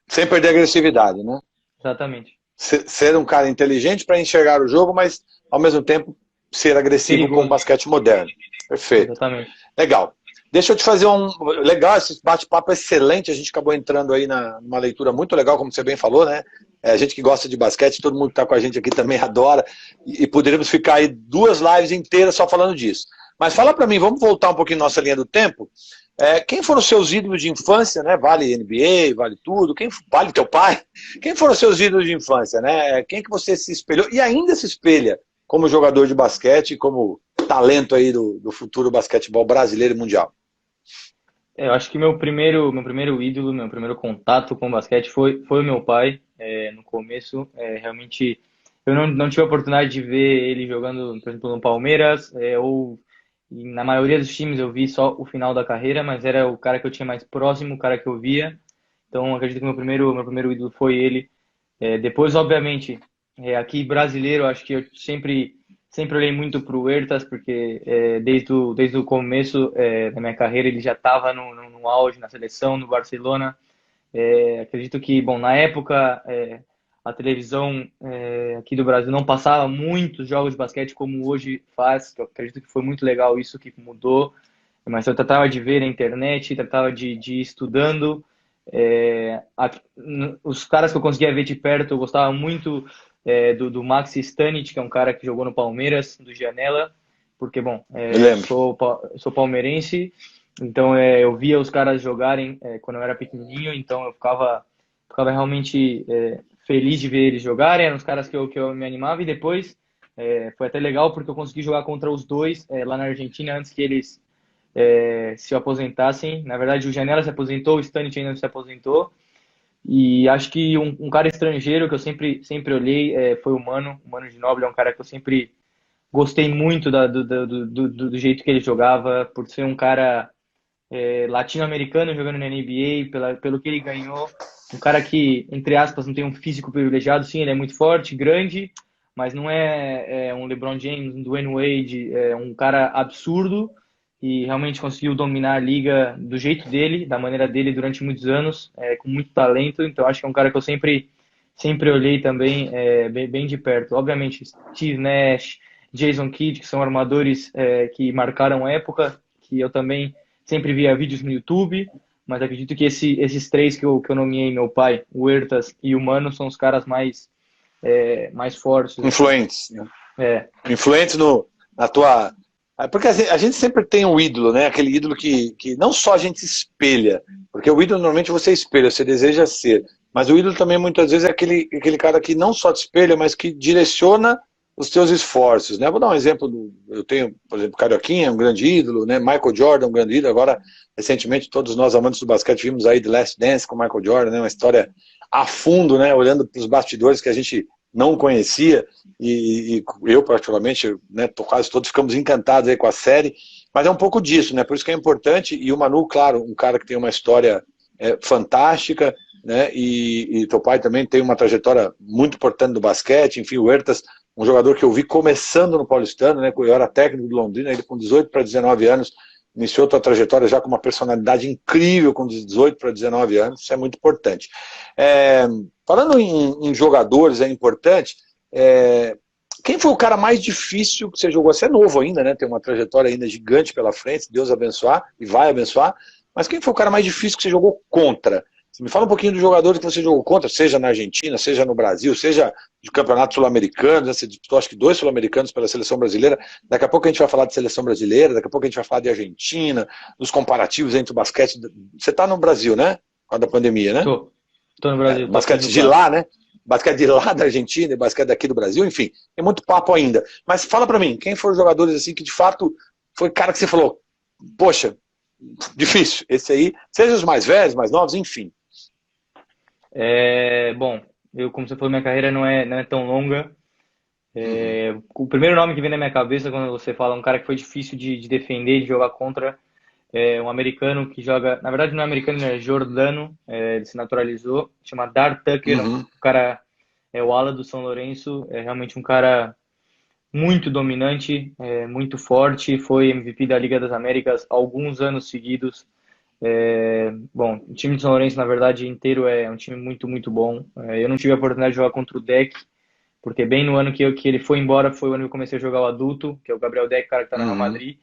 Sem perder a agressividade, né? Exatamente. Ser um cara inteligente para enxergar o jogo, mas ao mesmo tempo ser agressivo com o Perigoso. basquete moderno. Perfeito. Exatamente. Legal. Deixa eu te fazer um. Legal, esse bate-papo é excelente. A gente acabou entrando aí numa leitura muito legal, como você bem falou, né? A gente que gosta de basquete, todo mundo que está com a gente aqui também adora. E poderíamos ficar aí 2 lives inteiras só falando disso. Mas fala para mim, vamos voltar um pouquinho nossa linha do tempo. Quem foram os seus ídolos de infância, né? Vale NBA, vale tudo. Vale teu pai? Quem foram os seus ídolos de infância, né? Quem que você se espelhou e ainda se espelha como jogador de basquete, como talento aí do futuro basquetebol brasileiro e mundial? Eu acho que meu primeiro ídolo, meu primeiro contato com o basquete foi o meu pai. No começo, realmente, eu não tive a oportunidade de ver ele jogando, por exemplo, no Palmeiras, ou e na maioria dos times eu vi só o final da carreira, mas era o cara que eu tinha mais próximo, o cara que eu via. Então, acredito que meu primeiro ídolo foi ele. Depois, obviamente, aqui brasileiro, acho que eu sempre olhei muito para o Huertas, porque desde o começo da minha carreira ele já estava no auge, na seleção, no Barcelona. Acredito que, bom, na época a televisão aqui do Brasil não passava muitos jogos de basquete como hoje faz. Eu acredito que foi muito legal isso que mudou, mas eu tratava de ver na internet, tratava de ir estudando. Os caras que eu conseguia ver de perto, eu gostava muito do Maxi Stanic, que é um cara que jogou no Palmeiras, do Janela, porque, bom, Me eu lembro. sou palmeirense, então eu via os caras jogarem quando eu era pequenininho, então eu ficava realmente feliz de ver eles jogarem, eram os caras que eu me animava, e depois foi até legal porque eu consegui jogar contra os dois lá na Argentina antes que eles se aposentassem. Na verdade, o Janela se aposentou, o Stanit ainda não se aposentou. E acho que um cara estrangeiro que eu sempre olhei foi o Mano. O Mano Ginóbili é um cara que eu sempre gostei muito do jeito que ele jogava, por ser um cara latino-americano jogando na NBA, pelo que ele ganhou. Um cara que, entre aspas, não tem um físico privilegiado, sim, ele é muito forte, grande, mas não é um LeBron James, um Dwayne Wade, um cara absurdo, e realmente conseguiu dominar a liga do jeito dele, da maneira dele durante muitos anos, com muito talento. Então acho que é um cara que eu sempre olhei também bem de perto. Obviamente, Steve Nash, Jason Kidd, que são armadores que marcaram época, que eu também sempre via vídeos no YouTube, mas acredito que esses três que eu nomeei, meu pai, o Huertas e o Mano, são os caras mais fortes, assim. Influentes, né? É, Influentes no, na tua. Porque a gente sempre tem um ídolo, né? Aquele ídolo que não só a gente espelha, porque o ídolo normalmente você espelha, você deseja ser, mas o ídolo também muitas vezes é aquele cara que não só te espelha, mas que direciona os teus esforços, né? Vou dar um exemplo, eu tenho, por exemplo, Carioquinha, um grande ídolo, né? Michael Jordan, um grande ídolo. Agora, recentemente, todos nós amantes do basquete vimos aí The Last Dance com Michael Jordan, né? Uma história a fundo, né? Olhando para os bastidores que a gente não conhecia, e eu particularmente, né, quase todos ficamos encantados aí com a série, mas é um pouco disso, né? Por isso que é importante, e o Manu, claro, um cara que tem uma história fantástica, né? E teu pai também tem uma trajetória muito importante do basquete, enfim, o Huertas, um jogador que eu vi começando no Paulistano, né? Eu era técnico do Londrina, ele com 18 para 19 anos, iniciou sua trajetória já com uma personalidade incrível com 18 para 19 anos, isso é muito importante. Falando em jogadores, é importante, quem foi o cara mais difícil que você jogou? Você é novo ainda, né? Tem uma trajetória ainda gigante pela frente, Deus abençoar e vai abençoar, mas quem foi o cara mais difícil que você jogou contra? Você me fala um pouquinho dos jogadores que você jogou contra, seja na Argentina, seja no Brasil, seja de campeonatos sul-americanos, né? Você disputou acho que 2 sul-americanos pela seleção brasileira. Daqui a pouco a gente vai falar de seleção brasileira, daqui a pouco a gente vai falar de Argentina, dos comparativos entre o basquete. Você está no Brasil, né? Por causa da pandemia, né? tô no Brasil, tô aqui em Basquete Rio de Claro. lá, né? Basquete de lá da Argentina e basquete daqui do Brasil, enfim, tem muito papo ainda. Mas fala pra mim, quem foram os jogadores assim que de fato foi cara que você falou, poxa, difícil, esse aí, seja os mais velhos, mais novos, enfim. Bom, como você falou, minha carreira não é tão longa. Uhum. O primeiro nome que vem na minha cabeça quando você fala um cara que foi difícil de defender, de jogar contra, É um americano que joga, na verdade não é americano, ele é jordano, ele se naturalizou, chama Dar Tucker, um Uhum. cara, é o ala do São Lourenço, é realmente um cara muito dominante, muito forte, foi MVP da Liga das Américas alguns anos seguidos. Bom, o time de São Lourenço, na verdade, inteiro é um time muito, muito bom. Eu não tive a oportunidade de jogar contra o Deck, porque bem no ano que ele foi embora foi o ano que eu comecei a jogar o adulto, que é o Gabriel Deck, cara que tá no Real Uhum. Madrid.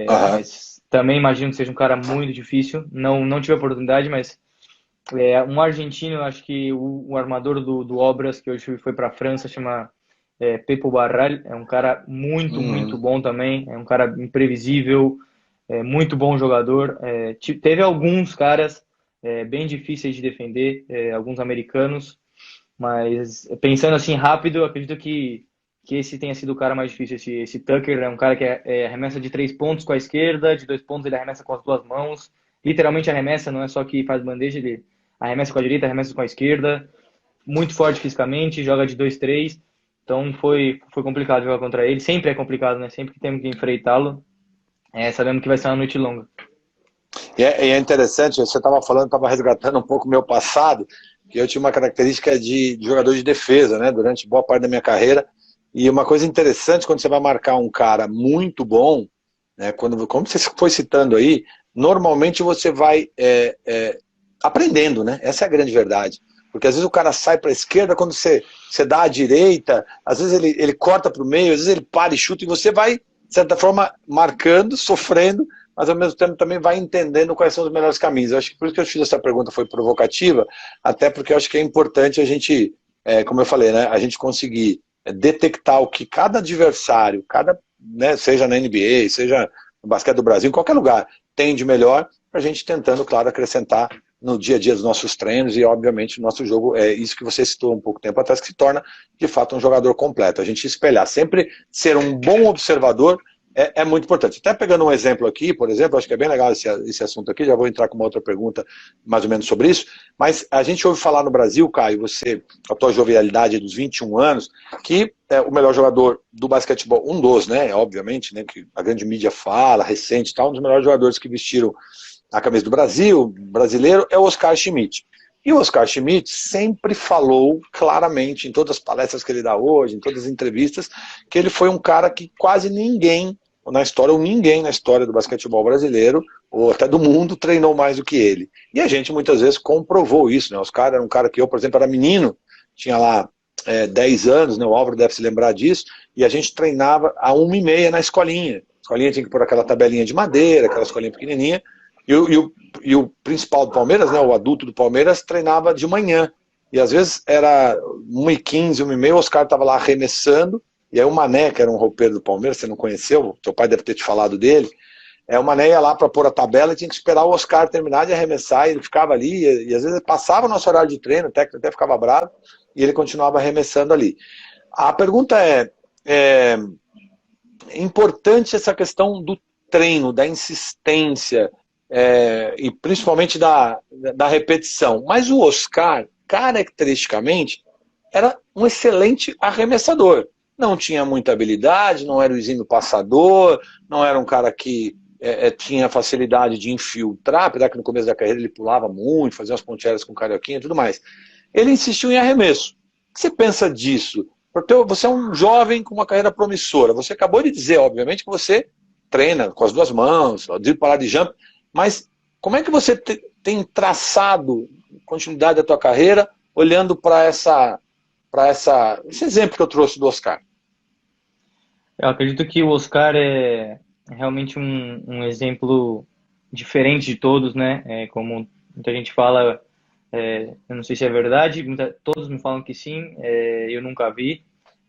Aham. Mas também imagino que seja um cara muito difícil. Não tive a oportunidade, mas um argentino, acho que o armador do Obras, que hoje foi para a França, chama Pepo Barral. É um cara muito, muito Uhum. bom também. É um cara imprevisível, muito bom jogador. Teve alguns caras bem difíceis de defender, alguns americanos, mas pensando assim rápido, eu acredito que esse tenha sido o cara mais difícil. Esse Tucker é um cara que arremessa de 3 pontos com a esquerda, de 2 pontos ele arremessa com as duas mãos. Literalmente arremessa, não é só que faz bandeja, ele arremessa com a direita, arremessa com a esquerda. Muito forte fisicamente, joga de 2-3. Então foi complicado jogar contra ele. Sempre é complicado, né? Sempre que temos que enfrentá-lo, sabemos que vai ser uma noite longa. E é interessante, você estava falando, estava resgatando um pouco o meu passado, que eu tinha uma característica de jogador de defesa, né, durante boa parte da minha carreira. E uma coisa interessante, quando você vai marcar um cara muito bom, né, como você foi citando aí, normalmente você vai aprendendo, né? Essa é a grande verdade. Porque às vezes o cara sai para a esquerda, quando você dá à direita, às vezes ele corta para o meio, às vezes ele para e chuta, e você vai, de certa forma, marcando, sofrendo, mas ao mesmo tempo também vai entendendo quais são os melhores caminhos. Eu acho que por isso que eu fiz essa pergunta, foi provocativa, até porque eu acho que é importante a gente, como eu falei, né, a gente conseguir detectar o que cada adversário, né, seja na NBA, seja no basquete do Brasil, em qualquer lugar, tem de melhor, para a gente tentando, claro, acrescentar no dia a dia dos nossos treinos e, obviamente, o nosso jogo é isso que você citou um pouco tempo atrás, que se torna, de fato, um jogador completo. A gente espelhar, sempre ser um bom observador é muito importante. Até pegando um exemplo aqui, por exemplo, acho que é bem legal esse assunto aqui, já vou entrar com uma outra pergunta mais ou menos sobre isso, mas a gente ouve falar no Brasil, Caio, você, a tua jovialidade dos 21 anos, que é o melhor jogador do basquetebol, um dos, né, obviamente, né, que a grande mídia fala, recente e tal, um dos melhores jogadores que vestiram a camisa do Brasil, brasileiro, é o Oscar Schmidt. E o Oscar Schmidt sempre falou claramente, em todas as palestras que ele dá hoje, em todas as entrevistas, que ele foi um cara que quase ninguém na história, ou ninguém na história do basquetebol brasileiro, ou até do mundo, treinou mais do que ele. E a gente muitas vezes comprovou isso, né? Oscar era um cara que eu, por exemplo, era menino, tinha lá 10 anos, né? O Álvaro deve se lembrar disso, e a gente treinava a 1h30 na escolinha. A escolinha tinha que pôr aquela tabelinha de madeira, aquela escolinha pequenininha, e o principal do Palmeiras, né, o adulto do Palmeiras, treinava de manhã. E às vezes era 1h15, 1h30, o Oscar estava lá arremessando, e aí o Mané, que era um roupeiro do Palmeiras, você não conheceu, teu pai deve ter te falado dele, o Mané ia lá para pôr a tabela e tinha que esperar o Oscar terminar de arremessar, e ele ficava ali, e às vezes passava o nosso horário de treino, o técnico até ficava bravo, e ele continuava arremessando ali. A pergunta é importante essa questão do treino, da insistência, e principalmente da repetição. Mas o Oscar, caracteristicamente, era um excelente arremessador. Não tinha muita habilidade, não era o exímio passador, não era um cara que tinha facilidade de infiltrar, apesar que no começo da carreira ele pulava muito, fazia umas ponteadas com carioquinha e tudo mais. Ele insistiu em arremesso. O que você pensa disso? Porque você é um jovem com uma carreira promissora. Você acabou de dizer, obviamente, que você treina com as duas mãos, drible, parada de jump, mas como é que você tem traçado continuidade da tua carreira olhando para esse exemplo que eu trouxe do Oscar? Eu acredito que o Oscar é realmente um exemplo diferente de todos, né? Como muita gente fala, eu não sei se é verdade, todos me falam que sim, eu nunca vi,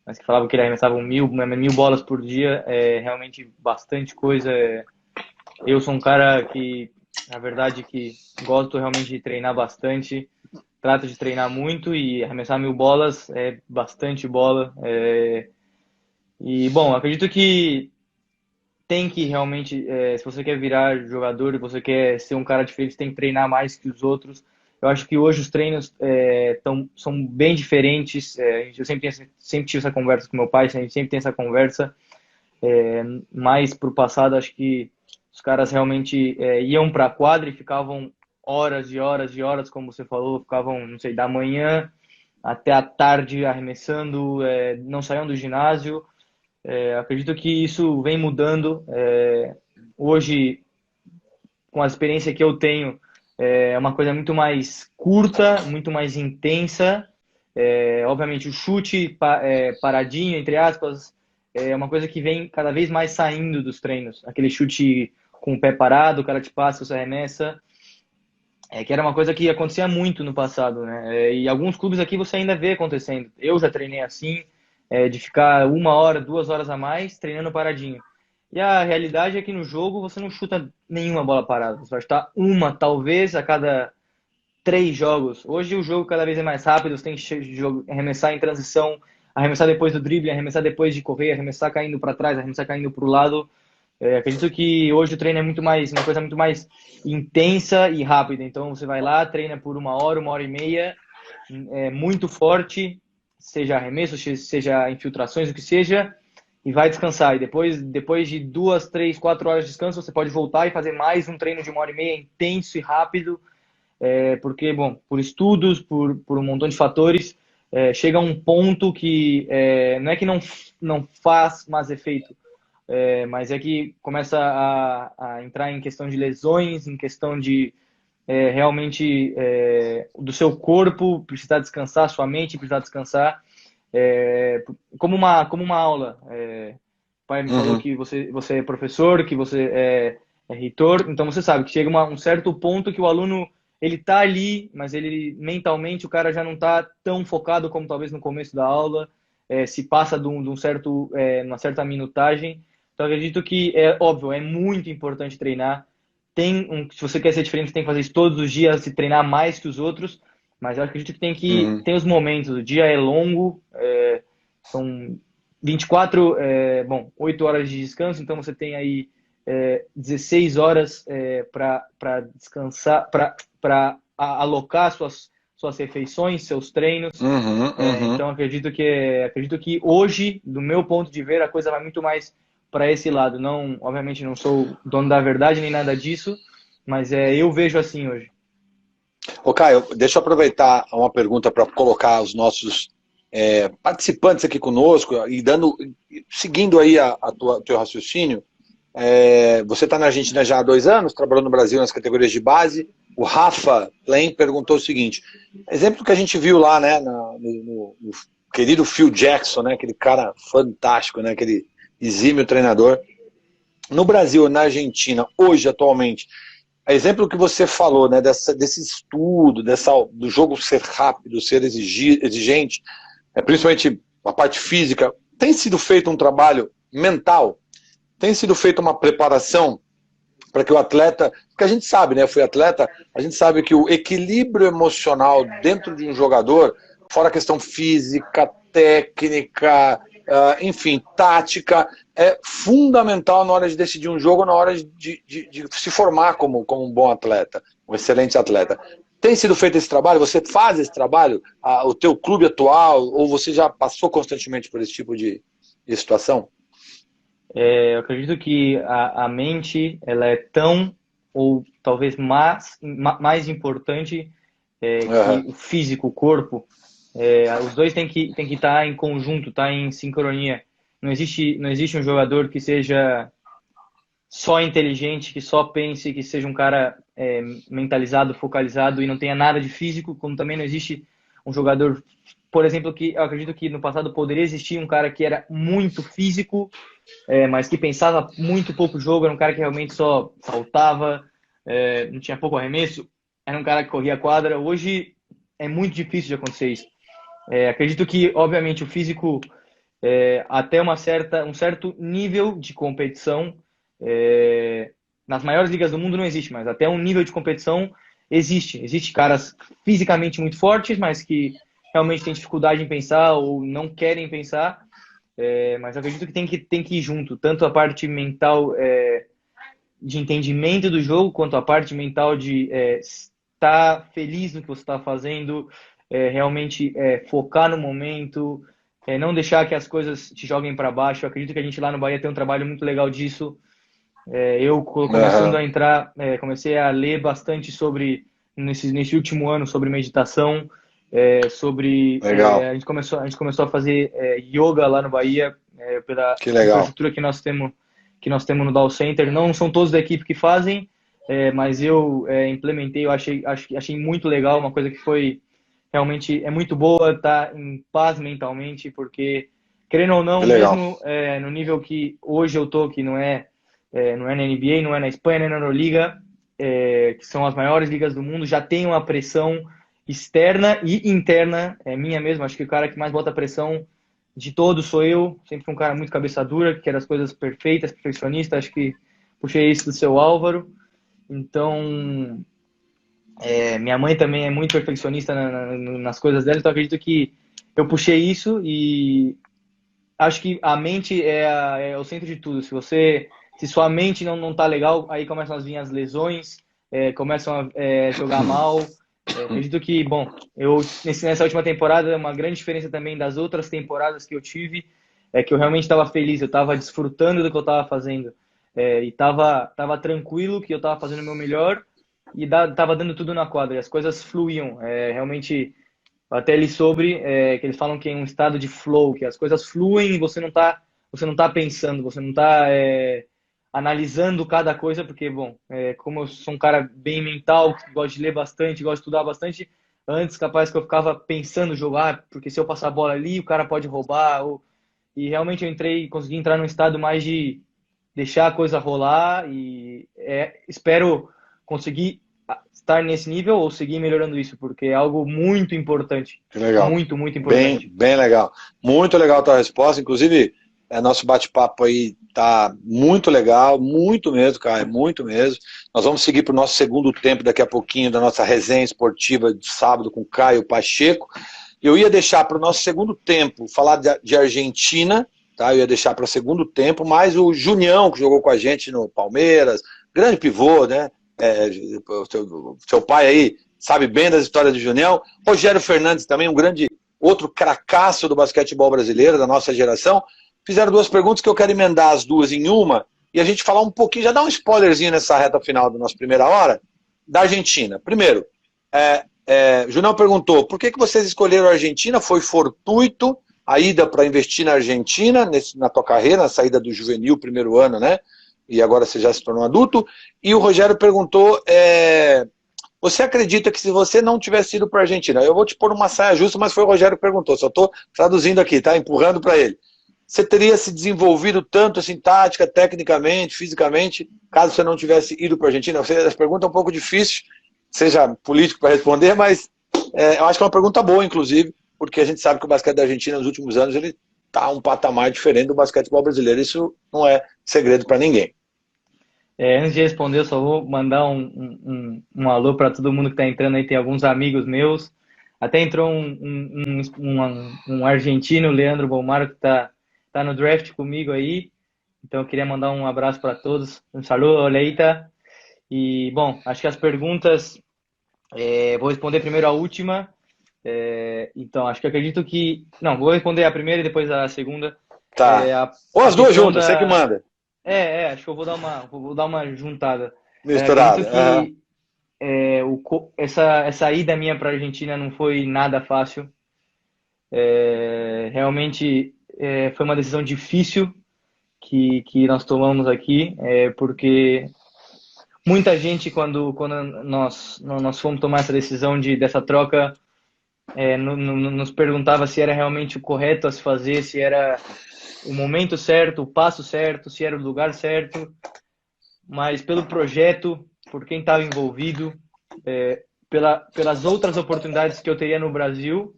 mas que falavam que ele arremessava 1.000 bolas por dia, é realmente bastante coisa. Eu sou um cara que, na verdade, que gosto realmente de treinar bastante, trato de treinar muito e arremessar 1.000 bolas é bastante bola. E, bom, acredito que tem que realmente, se você quer virar jogador e você quer ser um cara diferente, tem que treinar mais que os outros. Eu acho que hoje os treinos são bem diferentes. Eu sempre tive essa conversa com meu pai, a gente sempre tem essa conversa. Mais para o passado, acho que Os caras realmente iam para a quadra e ficavam horas e horas e horas, como você falou, ficavam, não sei, da manhã até a tarde arremessando, não saíam do ginásio. Acredito que isso vem mudando. Hoje, com a experiência que eu tenho, é uma coisa muito mais curta, muito mais intensa. Obviamente, o chute paradinho, entre aspas, é uma coisa que vem cada vez mais saindo dos treinos. Aquele chute com o pé parado, o cara te passa, você arremessa. Que era uma coisa que acontecia muito no passado, né? E alguns clubes aqui você ainda vê acontecendo. Eu já treinei assim, de ficar 1 hora, 2 horas a mais treinando paradinho. E a realidade é que no jogo você não chuta nenhuma bola parada. Você vai chutar uma, talvez, a cada 3 jogos. Hoje o jogo cada vez é mais rápido, você tem que arremessar em transição, arremessar depois do drible, arremessar depois de correr, arremessar caindo para trás, arremessar caindo para o lado. Acredito que hoje o treino é uma coisa muito mais intensa e rápida. Então você vai lá, treina por 1 hora e meia, muito forte, seja arremesso, seja infiltrações, o que seja, e vai descansar. E depois de 2, 3, 4 horas de descanso, você pode voltar e fazer mais um treino de 1 hora e meia, intenso e rápido, porque, bom, por estudos, por um montão de fatores, chega a um ponto que não é que não faz mais efeito, mas é que começa a entrar em questão de lesões, em questão de realmente do seu corpo precisar descansar, sua mente precisar descansar, como uma aula. O pai me falou que você é professor, que você é reitor, então você sabe que chega um certo ponto que o aluno ele tá ali, mas ele mentalmente o cara já não tá tão focado como talvez no começo da aula, se passa de um certo, uma certa minutagem. Então, eu acredito que, óbvio, é muito importante treinar. Se você quer ser diferente, você tem que fazer isso todos os dias e treinar mais que os outros. Mas eu acredito que tem os momentos. O dia é longo, são 24, 8 horas de descanso. Então, você tem aí 16 horas para descansar, para alocar suas refeições, seus treinos. Então, acredito que hoje, do meu ponto de ver, a coisa vai muito mais para esse lado. Não, obviamente não sou dono da verdade nem nada disso, mas eu vejo assim hoje. Ô Caio, deixa eu aproveitar uma pergunta para colocar os nossos participantes aqui conosco e seguindo aí o teu raciocínio. Você está na Argentina já há 2 anos, trabalhou no Brasil nas categorias de base. O Rafa Plain perguntou o seguinte: exemplo que a gente viu lá, né, no querido Phil Jackson, né, aquele cara fantástico, né, aquele exímio treinador. No Brasil, na Argentina, hoje, atualmente, exemplo que você falou, né, desse estudo, do jogo ser rápido, ser exigente, principalmente a parte física, tem sido feito um trabalho mental? Tem sido feita uma preparação para que o atleta, porque a gente sabe, né, fui atleta, a gente sabe que o equilíbrio emocional dentro de um jogador, fora a questão física, técnica, enfim, tática, é fundamental na hora de decidir um jogo, na hora de se formar como um bom atleta, um excelente atleta. Tem sido feito esse trabalho? Você faz esse trabalho? O teu clube atual, ou você já passou constantemente por esse tipo de situação? Eu acredito que a mente ela é tão, ou talvez mais importante que o físico, o corpo. Os dois têm que estar em conjunto, estar em sincronia. Não existe um jogador que seja só inteligente, que só pense, que seja um cara mentalizado, focalizado e não tenha nada de físico, como também não existe um jogador, por exemplo, que eu acredito que no passado poderia existir um cara que era muito físico, mas que pensava muito pouco jogo, era um cara que realmente só saltava, não tinha pouco arremesso, era um cara que corria a quadra. Hoje é muito difícil de acontecer isso. Acredito que, obviamente, o físico, até um certo nível de competição, nas maiores ligas do mundo não existe, mas até um nível de competição existe. Existe caras fisicamente muito fortes, mas que realmente têm dificuldade em pensar ou não querem pensar. Mas eu acredito que tem que ir junto, tanto a parte mental de entendimento do jogo, quanto a parte mental de estar feliz no que você está fazendo, realmente focar no momento, não deixar que as coisas te joguem para baixo. Eu acredito que a gente lá no Bahia tem um trabalho muito legal disso, Começando a entrar, comecei a ler bastante sobre, nesse último ano, sobre meditação, Legal. a gente começou a fazer yoga lá no Bahia, pela Que legal. infraestrutura que nós temos no Dow Center. Não são todos da equipe que fazem, mas eu implementei, eu achei muito legal, uma coisa que foi realmente muito boa, estar em paz mentalmente, porque, querendo ou não, Que legal. mesmo no nível que hoje eu tô, que não é na NBA, não é na Espanha, não é na Euroliga, que são as maiores ligas do mundo, já tem uma pressão externa e interna, minha mesmo. Acho que o cara que mais bota pressão de todos sou eu. Sempre fui um cara muito cabeça dura, que quer as coisas perfeitas, perfeccionista. Acho que puxei isso do seu Álvaro. Então, minha mãe também é muito perfeccionista nas coisas dela, então acredito que eu puxei isso e acho que a mente é o centro de tudo. Se sua mente não tá legal, aí começam a vir as lesões, começam a jogar mal. Acredito que, bom, nessa última temporada, uma grande diferença também das outras temporadas que eu tive é que eu realmente estava feliz, eu estava desfrutando do que eu estava fazendo, e tava tranquilo que eu estava fazendo o meu melhor e tava dando tudo na quadra, e as coisas fluíam. Realmente, eu até li sobre que eles falam que é um estado de flow, que as coisas fluem e você não tá pensando, você não tá analisando cada coisa, porque, bom, como eu sou um cara bem mental, que gosta de ler bastante, gosta de estudar bastante, antes capaz que eu ficava pensando jogar, porque se eu passar a bola ali, o cara pode roubar, e realmente consegui entrar num estado mais de deixar a coisa rolar e espero conseguir estar nesse nível ou seguir melhorando isso, porque é algo muito importante. Que legal. Muito, muito Bem, importante. bem legal. Muito legal a tua resposta. Inclusive, nosso bate-papo aí tá muito legal, muito mesmo, cara, muito mesmo. Nós vamos seguir para o nosso segundo tempo daqui a pouquinho da nossa resenha esportiva de sábado com Caio Pacheco. Eu ia deixar para o nosso segundo tempo falar de Argentina, tá? Eu ia deixar para o segundo tempo, mas o Junião, que jogou com a gente no Palmeiras, grande pivô, né? Seu pai aí sabe bem das histórias do Junião. Rogério Fernandes também, um grande outro cracaço do basquetebol brasileiro, da nossa geração. Fizeram duas perguntas que eu quero emendar as duas em uma e a gente falar um pouquinho, já dar um spoilerzinho nessa reta final da nossa primeira hora, da Argentina. Primeiro, Junão perguntou, por que vocês escolheram a Argentina? Foi fortuito a ida para investir na Argentina, na tua carreira, na saída do juvenil, primeiro ano, né? E agora você já se tornou adulto. E o Rogério perguntou, você acredita que se você não tivesse ido para a Argentina, eu vou te pôr uma saia justa, mas foi o Rogério que perguntou, só estou traduzindo aqui, tá? Empurrando para ele. Você teria se desenvolvido tanto assim, tática, tecnicamente, fisicamente, caso você não tivesse ido para a Argentina? Essa pergunta é um pouco difícil, seja político para responder, mas eu acho que é uma pergunta boa, inclusive, porque a gente sabe que o basquete da Argentina, nos últimos anos, ele está um patamar diferente do basquetebol brasileiro. Isso não é segredo para ninguém. Antes de responder, eu só vou mandar um alô para todo mundo que está entrando aí. Tem alguns amigos meus. Até entrou um argentino, Leandro Bolmaro, que tá no draft comigo aí. Então eu queria mandar um abraço para todos. Um saludo, Leita. E, bom, acho que as perguntas, vou responder primeiro a última. Então, acho que acredito que... Não, vou responder a primeira e depois a segunda. Tá. Ou as duas juntas, você que manda. Acho que eu vou dar uma juntada. Misturada. Acredito que essa ida minha para a Argentina não foi nada fácil. Realmente foi uma decisão difícil que nós tomamos aqui, porque muita gente, quando nós fomos tomar essa decisão dessa troca, nos perguntava se era realmente o correto a se fazer, se era o momento certo, o passo certo, se era o lugar certo, mas pelo projeto, por quem estava envolvido, pelas outras oportunidades que eu teria no Brasil,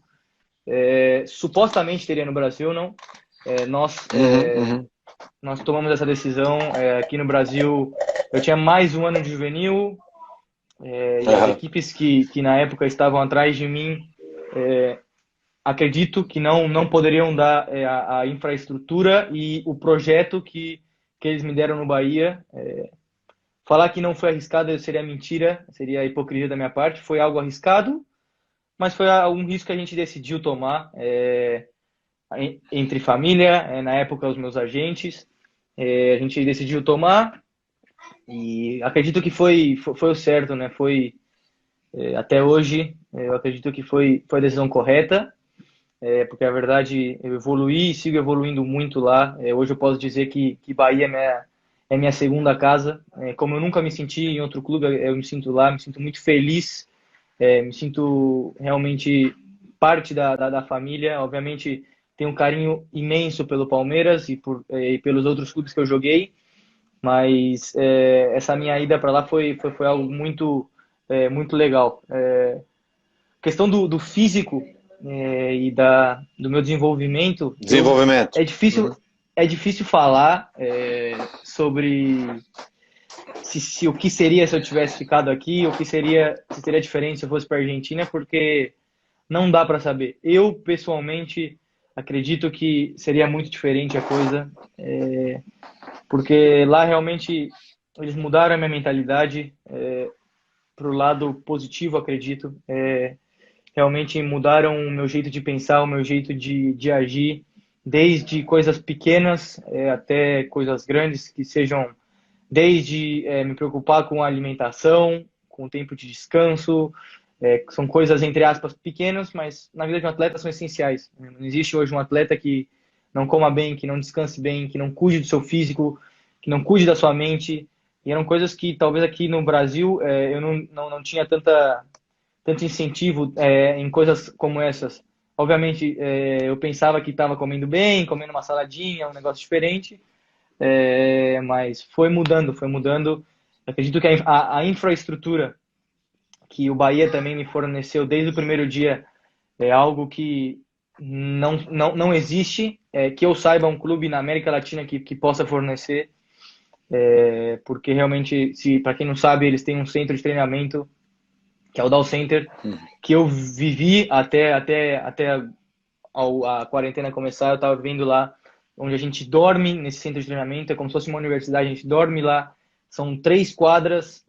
supostamente teria no Brasil, não? Nós tomamos essa decisão aqui no Brasil. Eu tinha mais um ano de juvenil, e as equipes que na época estavam atrás de mim, acredito que não poderiam dar a infraestrutura e o projeto que eles me deram no Bahia. Falar que não foi arriscado seria mentira, seria hipocrisia da minha parte. Foi algo arriscado, mas foi um risco que a gente decidiu tomar entre família, na época os meus agentes. A gente decidiu tomar E acredito que foi o certo, né? Até hoje, eu acredito que foi a decisão correta, porque a verdade, eu evoluí e sigo evoluindo muito lá. Hoje eu posso dizer que Bahia é minha segunda casa. Como eu nunca me senti em outro clube, eu me sinto lá, me sinto muito feliz, me sinto realmente parte da família. Obviamente, tenho um carinho imenso pelo Palmeiras e pelos outros clubes que eu joguei, mas essa minha ida para lá foi algo muito legal. Questão do físico e do meu desenvolvimento, Desenvolvimento. é difícil falar sobre se o que seria se eu tivesse ficado aqui, se seria diferente se eu fosse para a Argentina, porque não dá para saber. Eu, pessoalmente, acredito que seria muito diferente a coisa, porque lá realmente eles mudaram a minha mentalidade para o lado positivo, acredito. Realmente mudaram o meu jeito de pensar, o meu jeito de agir, desde coisas pequenas até coisas grandes, que sejam desde me preocupar com a alimentação, com o tempo de descanso, são coisas, entre aspas, pequenas, mas na vida de um atleta são essenciais. Não existe hoje um atleta que não coma bem, que não descanse bem, que não cuide do seu físico, que não cuide da sua mente. E eram coisas que talvez aqui no Brasil eu não tinha tanto incentivo em coisas como essas. Obviamente, eu pensava que estava comendo bem, comendo uma saladinha, um negócio diferente, mas foi mudando, foi mudando. Acredito que a infraestrutura que o Bahia também me forneceu desde o primeiro dia é algo que não existe, que eu saiba um clube na América Latina que possa fornecer, porque realmente, se para quem não sabe, eles têm um centro de treinamento que é o Dow Center, que eu vivi até a quarentena começar. Eu estava vivendo lá, onde a gente dorme nesse centro de treinamento, é como se fosse uma universidade, a gente dorme lá, são 3 quadras,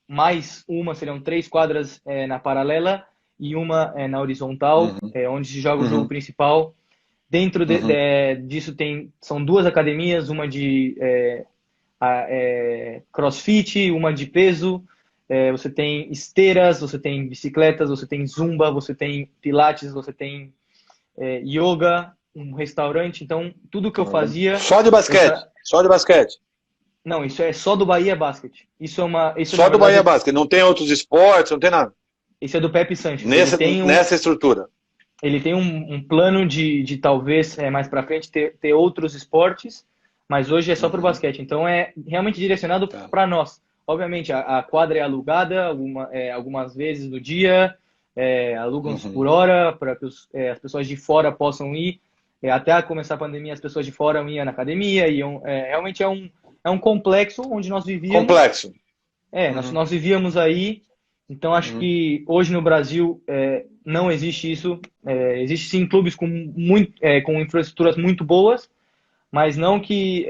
mais uma, seriam 3 quadras na paralela e uma na horizontal, onde se joga o jogo principal. Dentro disso são 2 academias, uma de CrossFit, uma de peso, você tem esteiras, você tem bicicletas, você tem zumba, você tem pilates, você tem yoga, um restaurante. Então, tudo que eu fazia... Só de basquete? Só de basquete? Não, isso é só do Bahia Basket. Só do Bahia Basket, não tem outros esportes, não tem nada? Isso é do Pepe Sanches. Nessa estrutura? Ele tem um plano de talvez mais para frente ter outros esportes, mas hoje é só para o basquete. Então é realmente direcionado para nós. Obviamente a quadra é alugada algumas vezes no dia, alugam-se por hora para que as pessoas de fora possam ir. Até começar a pandemia, as pessoas de fora iam na academia, realmente é um complexo onde nós vivíamos. Complexo. Nós vivíamos aí. Então, acho que hoje no Brasil não existe isso. Existe sim clubes com infraestruturas muito boas, mas não que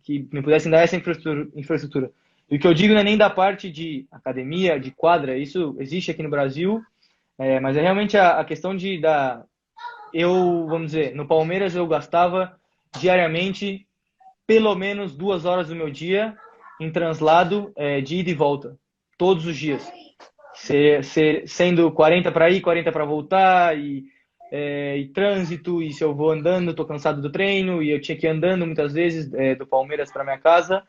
me pudessem dar essa infraestrutura. E o que eu digo não é nem da parte de academia, de quadra, isso existe aqui no Brasil, mas é realmente a questão vamos dizer, no Palmeiras eu gastava diariamente pelo menos 2 horas do meu dia em translado de ida e volta, todos os dias. Sendo 40 para ir, 40 para voltar, e trânsito, e se eu vou andando, estou cansado do treino, e eu tinha que ir andando muitas vezes do Palmeiras para minha casa.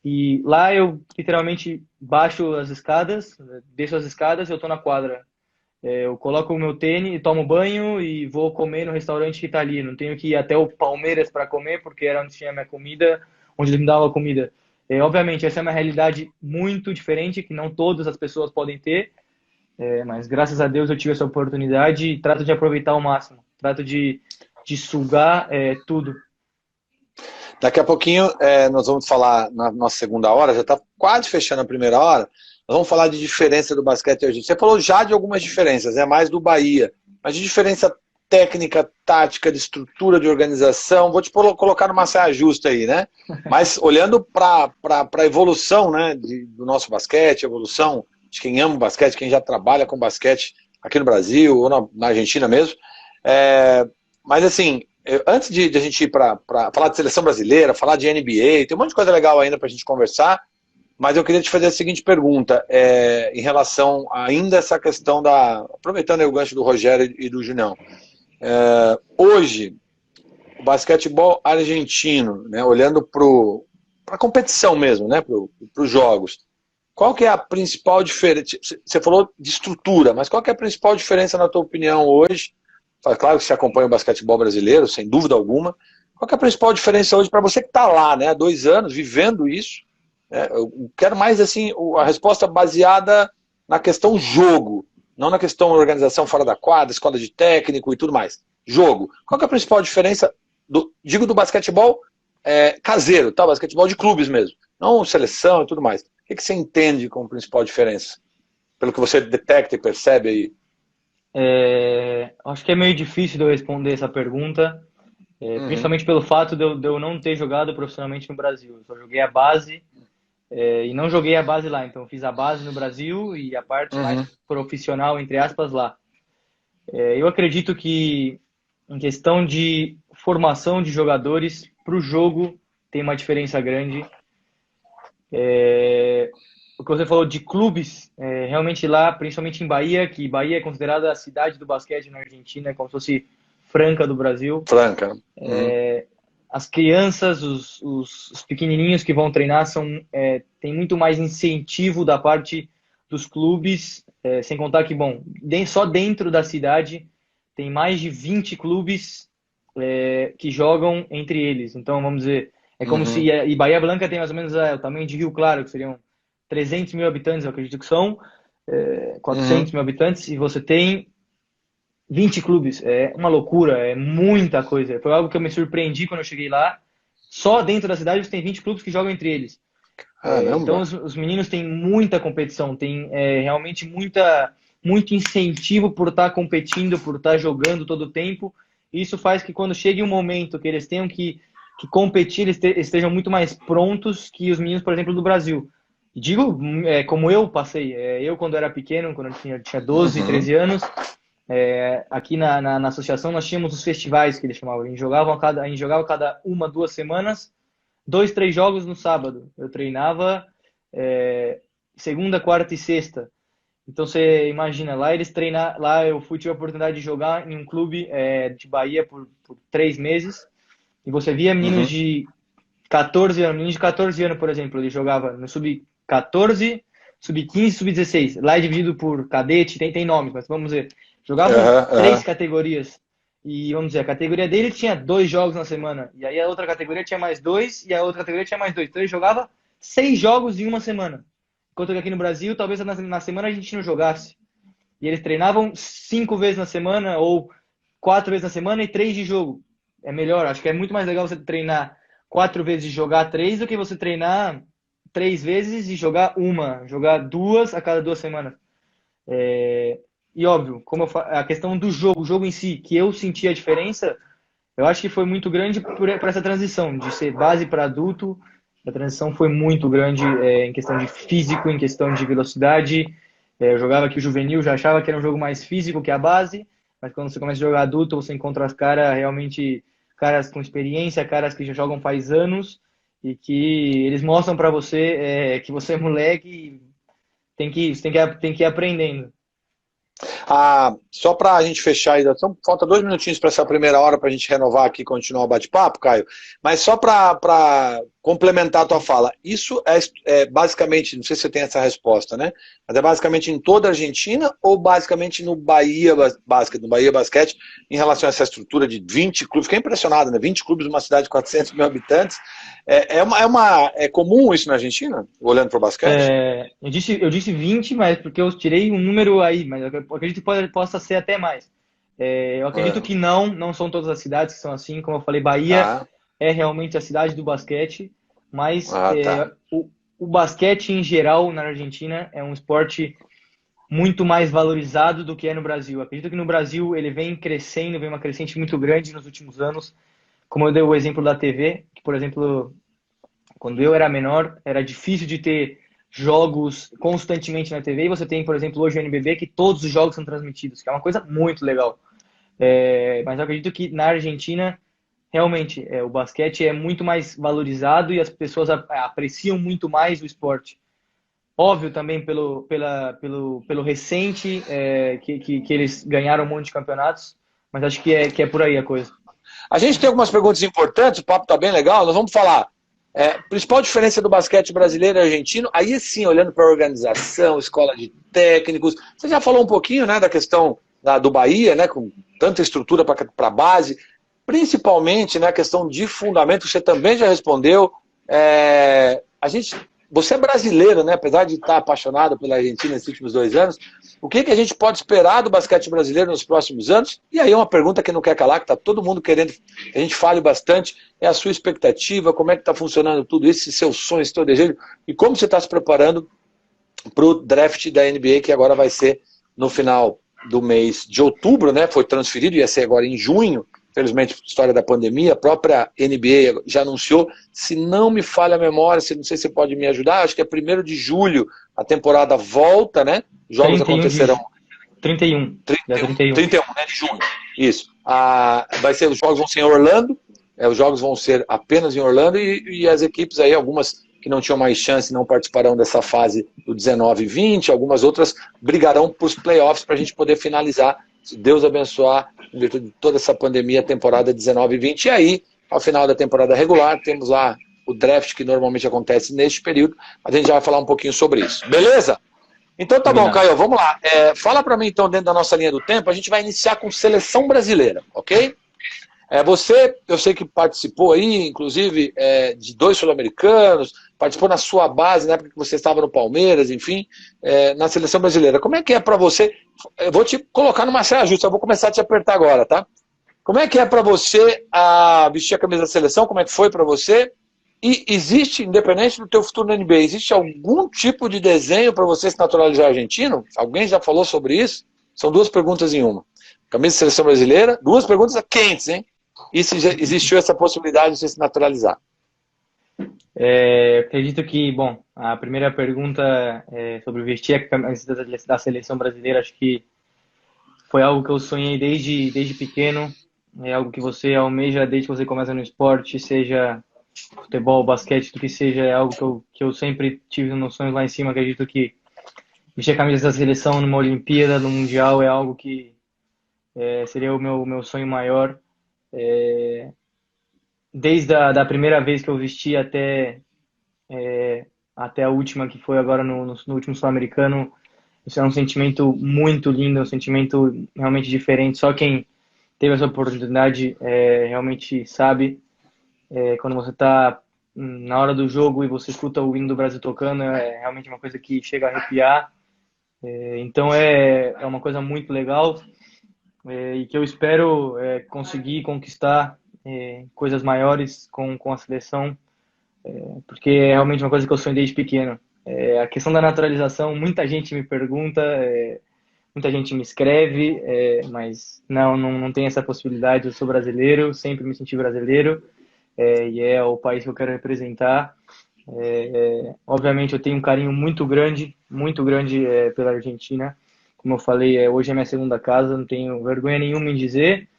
E lá eu literalmente baixo as escadas, desço as escadas e eu estou na quadra. Eu coloco o meu tênis, tomo banho e vou comer no restaurante que está ali. Não tenho que ir até o Palmeiras para comer, porque era onde tinha minha comida, onde eles me davam a comida. Obviamente, essa é uma realidade muito diferente, que não todas as pessoas podem ter, mas graças a Deus eu tive essa oportunidade e trato de aproveitar ao máximo. Trato de sugar tudo. Daqui a pouquinho nós vamos falar na nossa segunda hora, já está quase fechando a primeira hora, nós vamos falar de diferença do basquete argentino. Você falou já de algumas diferenças, mais do Bahia, mas de diferença técnica, tática, de estrutura, de organização, vou te colocar numa saia justa aí, né? Mas olhando para a evolução, né, do nosso basquete, evolução de quem ama o basquete, quem já trabalha com basquete aqui no Brasil ou na Argentina mesmo, mas assim, antes de a gente ir para falar de seleção brasileira, falar de NBA, tem um monte de coisa legal ainda para a gente conversar, mas eu queria te fazer a seguinte pergunta, em relação ainda a essa questão aproveitando aí o gancho do Rogério e do Julião. Hoje, o basquetebol argentino, né, olhando para a competição mesmo, né, para os jogos, qual que é a principal diferença? Você falou de estrutura, mas qual que é a principal diferença, na tua opinião, hoje? Claro que você acompanha o basquetebol brasileiro, sem dúvida alguma. Qual que é a principal diferença hoje para você que está lá, né, há 2 anos, vivendo isso? Eu quero mais assim a resposta baseada na questão jogo, não na questão organização fora da quadra, escola de técnico e tudo mais. Jogo. Qual que é a principal diferença, digo do basquetebol caseiro, tá? Basquetebol de clubes mesmo, não seleção e tudo mais. O que você entende como principal diferença? Pelo que você detecta e percebe aí. Acho que é meio difícil de eu responder essa pergunta, principalmente pelo fato de eu não ter jogado profissionalmente no Brasil. Eu só joguei a base e não joguei a base lá. Então, eu fiz a base no Brasil e a parte mais profissional, entre aspas, lá. Eu acredito que, em questão de formação de jogadores para o jogo, tem uma diferença grande. O que você falou de clubes, realmente lá, principalmente em Bahia, que Bahia é considerada a cidade do basquete na Argentina, é como se fosse Franca do Brasil. Franca. As crianças, os pequenininhos que vão treinar tem muito mais incentivo da parte dos clubes, sem contar que, bom, só dentro da cidade tem mais de 20 clubes que jogam entre eles. Então, vamos dizer, é como se... E Bahia Blanca tem mais ou menos o tamanho de Rio Claro, que seriam 300 mil habitantes, eu acredito que são, 400 mil habitantes, e você tem 20 clubes. É uma loucura, é muita coisa. Foi algo que eu me surpreendi quando eu cheguei lá. Só dentro da cidade você tem 20 clubes que jogam entre eles. Então os meninos têm muita competição, tem realmente muito incentivo por estar competindo, por estar jogando todo o tempo. Isso faz que quando chegue um momento que eles tenham que competir, eles estejam muito mais prontos que os meninos, por exemplo, do Brasil. Digo, como eu passei, eu quando era pequeno, quando eu tinha 12, 13 anos, aqui na associação nós tínhamos os festivais que eles chamavam. A gente jogava cada 1, 2 semanas, 2, 3 jogos no sábado. Eu treinava segunda, quarta e sexta. Então você imagina, lá eu tive a oportunidade de jogar em um clube de Bahia por 3 meses. E você via meninos de 14 anos, por exemplo, ele jogava no sub-14, sub-15, sub-16. Lá é dividido por cadete, tem nomes, mas vamos dizer, jogavam 3 categorias. E vamos dizer, a categoria dele tinha 2 jogos na semana. E aí a outra categoria tinha mais 2, e a outra categoria tinha mais 2. Então ele jogava 6 jogos em uma semana. Enquanto que aqui no Brasil, talvez na semana a gente não jogasse. E eles treinavam 5 vezes na semana, ou 4 vezes na semana e 3 de jogo. É melhor, acho que é muito mais legal você treinar 4 vezes e jogar 3 do que você treinar 3 vezes e jogar 2 a cada 2 semanas. E óbvio, a questão do jogo, o jogo em si, que eu senti a diferença, eu acho que foi muito grande por essa transição, de ser base para adulto. A transição foi muito grande em questão de físico, em questão de velocidade. Eu jogava aqui o juvenil, já achava que era um jogo mais físico que a base, mas quando você começa a jogar adulto, você encontra as caras com experiência, caras que já jogam faz anos e que eles mostram para você que você é moleque e tem que ir aprendendo. Só para a gente fechar ainda, falta 2 minutinhos para essa primeira hora para a gente renovar aqui e continuar o bate-papo, Caio, mas só para complementar a tua fala, isso é basicamente, não sei se você tem essa resposta, né? Mas é basicamente em toda a Argentina ou basicamente no Bahia Basquete, em relação a essa estrutura de 20 clubes? Fiquei impressionado, né? 20 clubes numa cidade de 400 mil habitantes. É comum isso na Argentina, olhando para o basquete? Eu disse 20, mas porque eu tirei um número aí, mas eu acredito que possa ser até mais. Eu acredito que não são todas as cidades que são assim. Como eu falei, Bahia é realmente a cidade do basquete, mas tá. o basquete em geral na Argentina é um esporte muito mais valorizado do que é no Brasil. Eu acredito que no Brasil ele vem crescendo, vem uma crescente muito grande nos últimos anos. Como eu dei o exemplo da TV, que, por exemplo, quando eu era menor, era difícil de ter jogos constantemente na TV. E você tem, por exemplo, hoje o NBB, que todos os jogos são transmitidos, que é uma coisa muito legal. Mas eu acredito que na Argentina realmente o basquete é muito mais valorizado e as pessoas apreciam muito mais o esporte. Óbvio também pelo recente, que eles ganharam um monte de campeonatos, mas acho que é por aí a coisa. A gente tem algumas perguntas importantes, o papo está bem legal, nós vamos falar. Principal diferença do basquete brasileiro e argentino, aí sim, olhando para a organização, escola de técnicos, você já falou um pouquinho, né, da questão do Bahia, né, com tanta estrutura para a base, principalmente, né, a questão de fundamento, você também já respondeu. Você é brasileiro, né, apesar de estar apaixonado pela Argentina nesses últimos 2 anos, o que a gente pode esperar do basquete brasileiro nos próximos anos? E aí uma pergunta que não quer calar, que está todo mundo querendo que a gente fale bastante, é a sua expectativa, como é que está funcionando tudo isso, esse seu sonho, esse seu desejo, e como você está se preparando para o draft da NBA, que agora vai ser no final do mês de outubro, né? Foi transferido, ia ser agora em junho, infelizmente, história da pandemia, a própria NBA já anunciou, se não me falha a memória, não sei se você pode me ajudar, acho que é 1º de julho, a temporada volta, né? Jogos acontecerão... 31. 31, né, de junho, isso. Os jogos vão ser em Orlando, os jogos vão ser apenas em Orlando e as equipes aí, algumas que não tinham mais chance, não participarão dessa fase do 19 e 20, algumas outras brigarão para os playoffs para a gente poder finalizar, se Deus abençoar, em virtude de toda essa pandemia, a temporada 19 e 20. E aí, ao final da temporada regular, temos lá o draft que normalmente acontece neste período, mas a gente já vai falar um pouquinho sobre isso. Beleza? Então tá bom, Caio, vamos lá. Fala para mim então, dentro da nossa linha do tempo, a gente vai iniciar com seleção brasileira, ok? Você, eu sei que participou aí, inclusive, de 2 sul-americanos, participou na sua base, na época que você estava no Palmeiras, enfim, na seleção brasileira. Como é que é para você? Eu vou te colocar numa saia justa, eu vou começar a te apertar agora, tá? Como é que é para você vestir a camisa da seleção? Como é que foi para você? E existe, independente do teu futuro na NBA, existe algum tipo de desenho para você se naturalizar argentino? Alguém já falou sobre isso? São 2 perguntas em uma. Camisa da seleção brasileira, 2 perguntas quentes, hein? E se já existiu essa possibilidade de você se naturalizar? Acredito que, bom, a primeira pergunta sobre vestir a camisa da seleção brasileira, acho que foi algo que eu sonhei desde pequeno, é algo que você almeja desde que você começa no esporte, seja futebol, basquete, do que seja, é algo que eu sempre tive nos sonhos lá em cima. Acredito que vestir a camisa da seleção numa Olimpíada, no Mundial, é algo que seria o meu sonho maior. Desde a primeira vez que eu vesti até a última, que foi agora no último Sul-Americano, isso é um sentimento muito lindo, um sentimento realmente diferente. Só quem teve essa oportunidade realmente sabe. Quando você está na hora do jogo e você escuta o hino do Brasil tocando, é realmente uma coisa que chega a arrepiar. Então é uma coisa muito legal e que eu espero conseguir conquistar coisas maiores com a seleção, porque é realmente uma coisa que eu sonhei desde pequeno. A questão da naturalização, muita gente me pergunta, muita gente me escreve, mas não tem essa possibilidade. Eu sou brasileiro, sempre me senti brasileiro, e é o país que eu quero representar. Obviamente eu tenho um carinho muito grande pela Argentina. Como eu falei, hoje é minha segunda casa, não tenho vergonha nenhuma em dizer,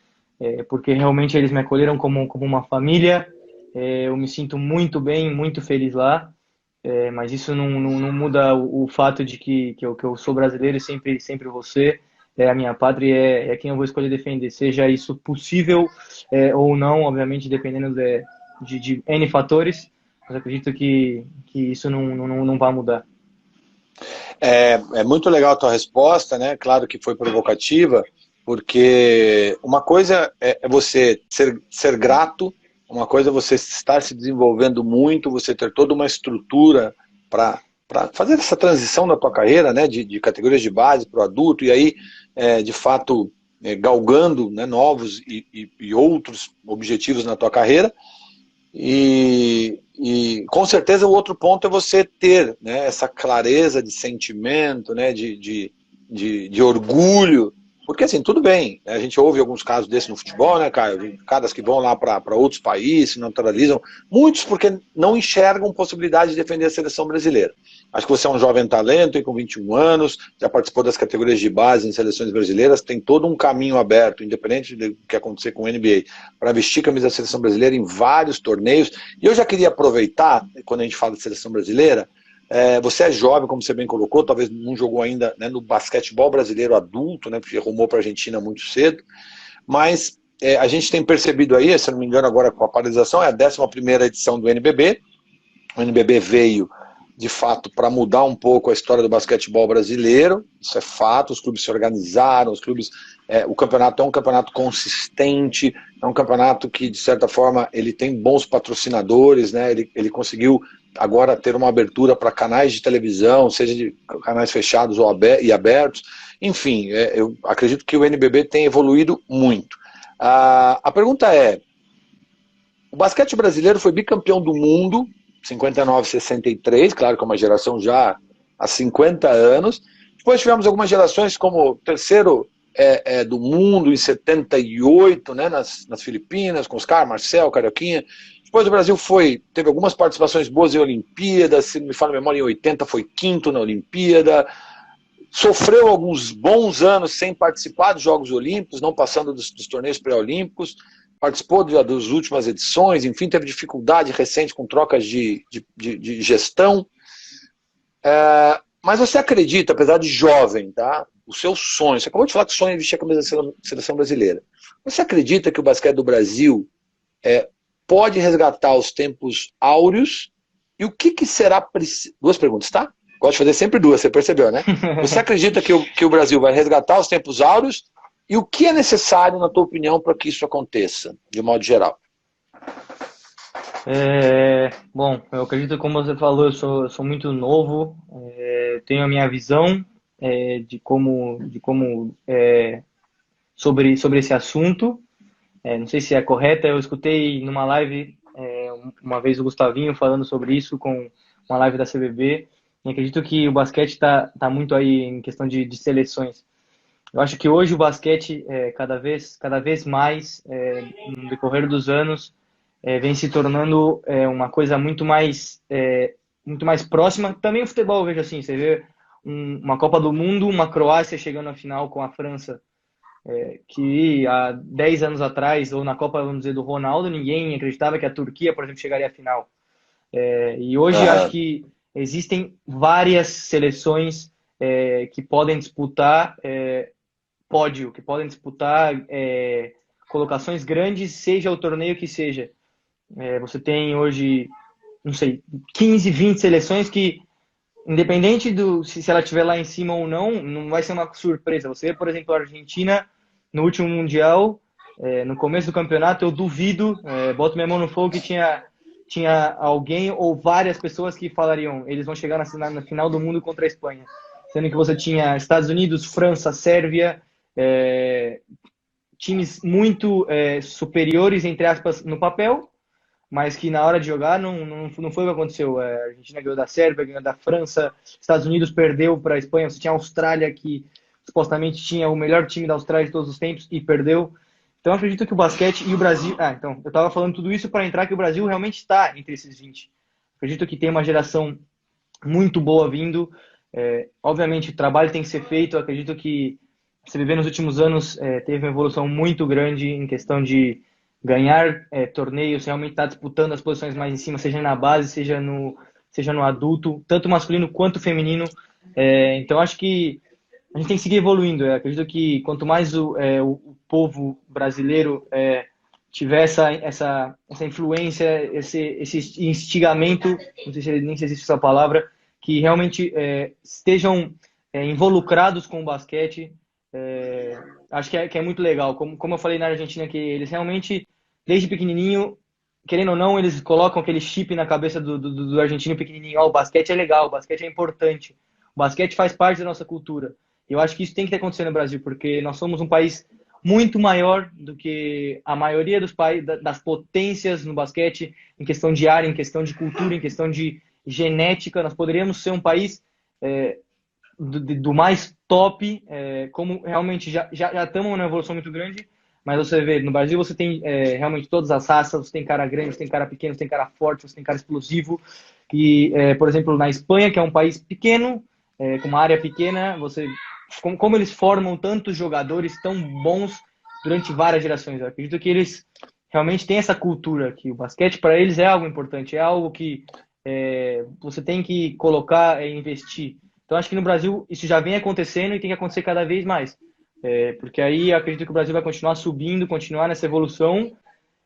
porque realmente eles me acolheram como uma família. Eu me sinto muito bem, muito feliz lá, mas isso não muda o fato de que eu sou brasileiro e sempre vou ser. A minha pátria é quem eu vou escolher defender, seja isso possível ou não, obviamente, dependendo de N fatores, mas acredito que isso não vai mudar. É muito legal a tua resposta, né? Claro que foi provocativa, porque uma coisa é você ser grato, uma coisa é você estar se desenvolvendo muito, você ter toda uma estrutura para fazer essa transição na tua carreira, né? De categorias de base para o adulto, e aí, de fato, galgando, né, novos e outros objetivos na tua carreira. E com certeza o outro ponto é você ter, né, essa clareza de sentimento, né, de orgulho Porque, assim, tudo bem, né? A gente ouve alguns casos desses no futebol, né, Caio? Caras que vão lá para outros países, se naturalizam. Muitos porque não enxergam possibilidade de defender a seleção brasileira. Acho que você é um jovem talento e com 21 anos, já participou das categorias de base em seleções brasileiras, tem todo um caminho aberto, independente do que acontecer com o NBA, para vestir a camisa da seleção brasileira em vários torneios. E eu já queria aproveitar, quando a gente fala de seleção brasileira, você é jovem, como você bem colocou, talvez não jogou ainda, né, no basquetebol brasileiro adulto, né, porque rumou para a Argentina muito cedo, mas a gente tem percebido aí, se não me engano agora com a paralisação, é a 11ª edição do NBB. O NBB veio, de fato, para mudar um pouco a história do basquetebol brasileiro, isso é fato, os clubes se organizaram, os clubes, o campeonato é um campeonato consistente, é um campeonato que, de certa forma, ele tem bons patrocinadores, né, ele conseguiu agora ter uma abertura para canais de televisão, seja de canais fechados ou abertos. Enfim, eu acredito que o NBB tem evoluído muito. A pergunta é, o basquete brasileiro foi bicampeão do mundo, 59, 63, claro que é uma geração já há 50 anos. Depois tivemos algumas gerações como o terceiro do mundo em 78, né, nas Filipinas, com Oscar, Marcel, Carioquinha. Depois o Brasil teve algumas participações boas em Olimpíadas, se não me falo a memória, em 80 foi quinto na Olimpíada, sofreu alguns bons anos sem participar dos Jogos Olímpicos, não passando dos torneios pré-olímpicos, participou das últimas edições, enfim, teve dificuldade recente com trocas de gestão. Mas você acredita, apesar de jovem, tá? O seu sonho, você acabou de falar que sonha vestir a camisa da seleção brasileira. Você acredita que o basquete do Brasil pode resgatar os tempos áureos? E o que será preciso? Duas perguntas, tá? Gosto de fazer sempre duas, você percebeu, né? Você acredita que o Brasil vai resgatar os tempos áureos? E o que é necessário, na tua opinião, para que isso aconteça, de modo geral? Bom, eu acredito, como você falou, eu sou muito novo, tenho a minha visão sobre esse assunto. Não sei se é correta, eu escutei numa live uma vez o Gustavinho falando sobre isso com uma live da CBB, e acredito que o basquete está muito aí em questão de seleções. Eu acho que hoje o basquete, cada vez mais, no decorrer dos anos, vem se tornando uma coisa muito mais próxima. Também o futebol, eu vejo assim, você vê uma Copa do Mundo, uma Croácia chegando à final com a França, que há 10 anos atrás, ou na Copa, vamos dizer, do Ronaldo, ninguém acreditava que a Turquia, por exemplo, chegaria à final. E hoje acho que existem várias seleções que podem disputar pódio, que podem disputar colocações grandes, seja o torneio que seja. Você tem hoje, não sei, 15, 20 seleções que, independente se ela estiver lá em cima ou não vai ser uma surpresa. Você vê, por exemplo, a Argentina no último Mundial, no começo do campeonato, eu duvido, boto minha mão no fogo que tinha alguém ou várias pessoas que falariam eles vão chegar na final do mundo contra a Espanha. Sendo que você tinha Estados Unidos, França, Sérvia, times muito superiores, entre aspas, no papel, mas que na hora de jogar não foi o que aconteceu. A Argentina ganhou da Sérvia, ganhou da França, Estados Unidos perdeu para a Espanha, você tinha a Austrália, que supostamente tinha o melhor time da Austrália de todos os tempos, e perdeu. Então eu acredito que o basquete e o Brasil... então, eu estava falando tudo isso para entrar que o Brasil realmente está entre esses 20. Acredito que tem uma geração muito boa vindo. Obviamente, o trabalho tem que ser feito. Eu acredito que a CBB nos últimos anos teve uma evolução muito grande em questão de ganhar torneios, realmente estar disputando as posições mais em cima, seja na base, seja no adulto, tanto masculino quanto feminino. Então, acho que a gente tem que seguir evoluindo. Eu acredito que quanto mais o povo brasileiro tiver essa influência, esse instigamento, não sei se nem se existe essa palavra, que realmente estejam involucrados com o basquete, acho que é muito legal. Como eu falei na Argentina, que eles realmente, desde pequenininho, querendo ou não, eles colocam aquele chip na cabeça do argentino pequenininho. O basquete é legal, o basquete é importante, o basquete faz parte da nossa cultura. Eu acho que isso tem que acontecer no Brasil, porque nós somos um país muito maior do que a maioria dos países, das potências no basquete, em questão de área, em questão de cultura, em questão de genética. Nós poderíamos ser um país do mais top, como realmente já estamos numa evolução muito grande, mas você vê, no Brasil você tem realmente todas as raças, você tem cara grande, você tem cara pequeno, você tem cara forte, você tem cara explosivo, e, por exemplo, na Espanha, que é um país pequeno, com uma área pequena, como eles formam tantos jogadores tão bons durante várias gerações. Eu acredito que eles realmente têm essa cultura, que o basquete para eles é algo importante, é algo que você tem que colocar e investir. Então, acho que no Brasil isso já vem acontecendo e tem que acontecer cada vez mais. Porque aí eu acredito que o Brasil vai continuar subindo, continuar nessa evolução.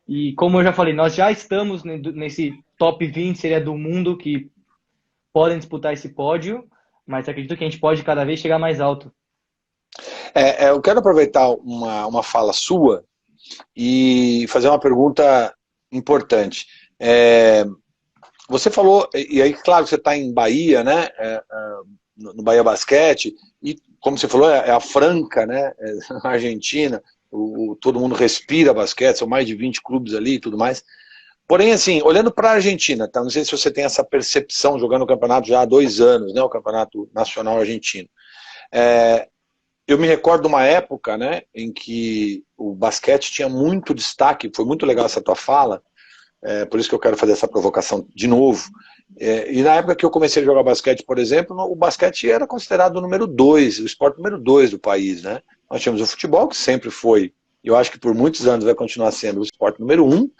E como eu já falei, nós já estamos nesse top 20 seria do mundo que podem disputar esse pódio, mas acredito que a gente pode cada vez chegar mais alto. Eu quero aproveitar uma fala sua e fazer uma pergunta importante. Você falou, e aí, claro, você está em Bahia, né? No Bahia Basquete, e como você falou, é a Franca, né? Na Argentina, todo mundo respira basquete, são mais de 20 clubes ali e tudo mais. Porém, assim, olhando para a Argentina, tá? Não sei se você tem essa percepção, jogando o campeonato já há 2 anos, né? O Campeonato Nacional Argentino. Eu me recordo de uma época, né, em que o basquete tinha muito destaque, foi muito legal essa tua fala, por isso que eu quero fazer essa provocação de novo. E na época que eu comecei a jogar basquete, por exemplo, o basquete era considerado o número 2, o esporte número 2 do país, né? Nós tínhamos o futebol, que sempre foi, eu acho que por muitos anos vai continuar sendo o esporte número 1,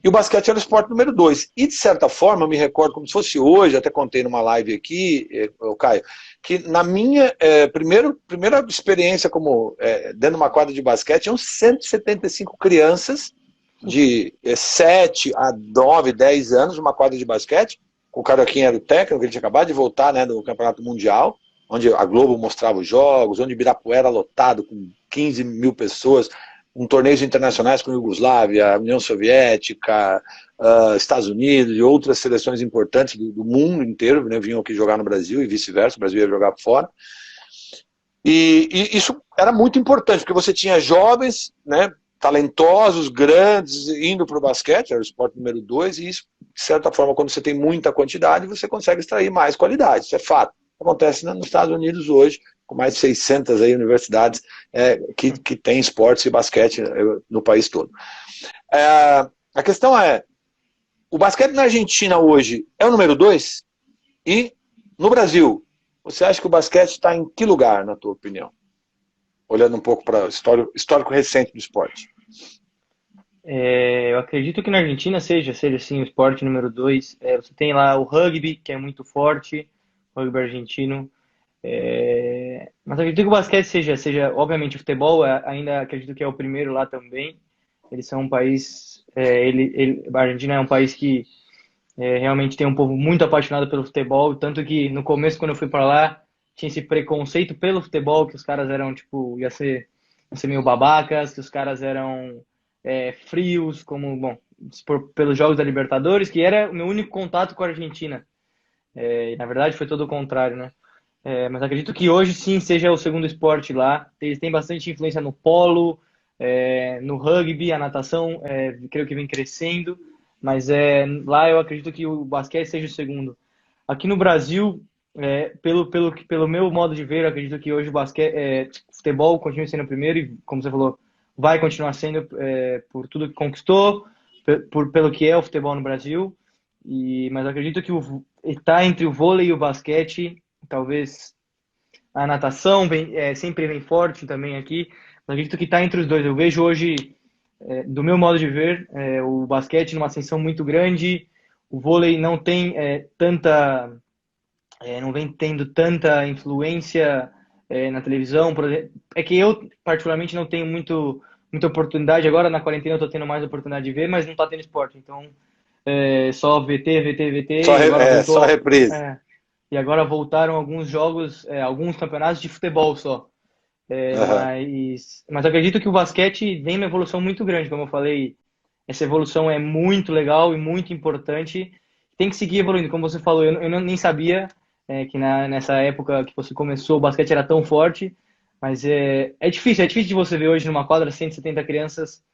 e o basquete era o esporte número 2. E de certa forma, eu me recordo como se fosse hoje, até contei numa live aqui, Caio, que na minha primeira experiência como dentro de uma quadra de basquete, tinham 175 crianças de 7 a 9, 10 anos, numa quadra de basquete. O Carioquinha era o técnico, ele tinha acabado de voltar, né, do Campeonato Mundial, onde a Globo mostrava os jogos, onde Ibirapuera lotado com 15 mil pessoas, torneios internacionais com Iugoslávia, União Soviética, Estados Unidos e outras seleções importantes do mundo inteiro, né, vinham aqui jogar no Brasil e vice-versa, o Brasil ia jogar fora. E isso era muito importante, porque você tinha jovens, né, talentosos, grandes, indo para o basquete, era o esporte número 2, e isso, de certa forma, quando você tem muita quantidade, você consegue extrair mais qualidade, isso é fato. Acontece nos Estados Unidos hoje, com mais de 600 aí, universidades que têm esportes e basquete no país todo. A questão é, o basquete na Argentina hoje é o número 2? E no Brasil, você acha que o basquete está em que lugar, na tua opinião? Olhando um pouco para o histórico recente do esporte. Eu acredito que na Argentina seja sim o esporte número 2. Você tem lá o rugby, que é muito forte, o rugby argentino. Mas acredito que o basquete seja obviamente o futebol, ainda acredito que é o primeiro lá também. Eles são um país, a Argentina é um país que realmente tem um povo muito apaixonado pelo futebol, tanto que no começo, quando eu fui para lá, tinha esse preconceito pelo futebol, que os caras eram, tipo, ia ser meio babacas, que os caras eram frios, como, bom, pelos jogos da Libertadores, que era o meu único contato com a Argentina. E, na verdade, foi todo o contrário, né? Mas acredito que hoje sim seja o segundo esporte lá. Eles têm bastante influência no polo, no rugby, a natação, creio que vem crescendo. Mas lá eu acredito que o basquete seja o segundo. Aqui no Brasil, pelo meu modo de ver, eu acredito que hoje o futebol continua sendo o primeiro e, como você falou, vai continuar sendo por tudo que conquistou, pelo que é o futebol no Brasil. Mas eu acredito que está entre o vôlei e o basquete, talvez a natação sempre vem forte também aqui. Mas acredito que está entre os dois. Eu vejo hoje, do meu modo de ver, o basquete numa ascensão muito grande, o vôlei não tem não vem tendo tanta influência na televisão. Por exemplo, é que eu, particularmente, não tenho muita oportunidade. Agora, na quarentena, eu estou tendo mais oportunidade de ver, mas não está tendo esporte. Então, só VT, VT, VT. Só reprise. E agora voltaram alguns jogos, alguns campeonatos de futebol só. Mas acredito que o basquete vem uma evolução muito grande, como eu falei. Essa evolução é muito legal e muito importante. Tem que seguir evoluindo, como você falou. Eu nem sabia que nessa época que você começou, o basquete era tão forte. Mas é difícil de você ver hoje numa quadra 170 crianças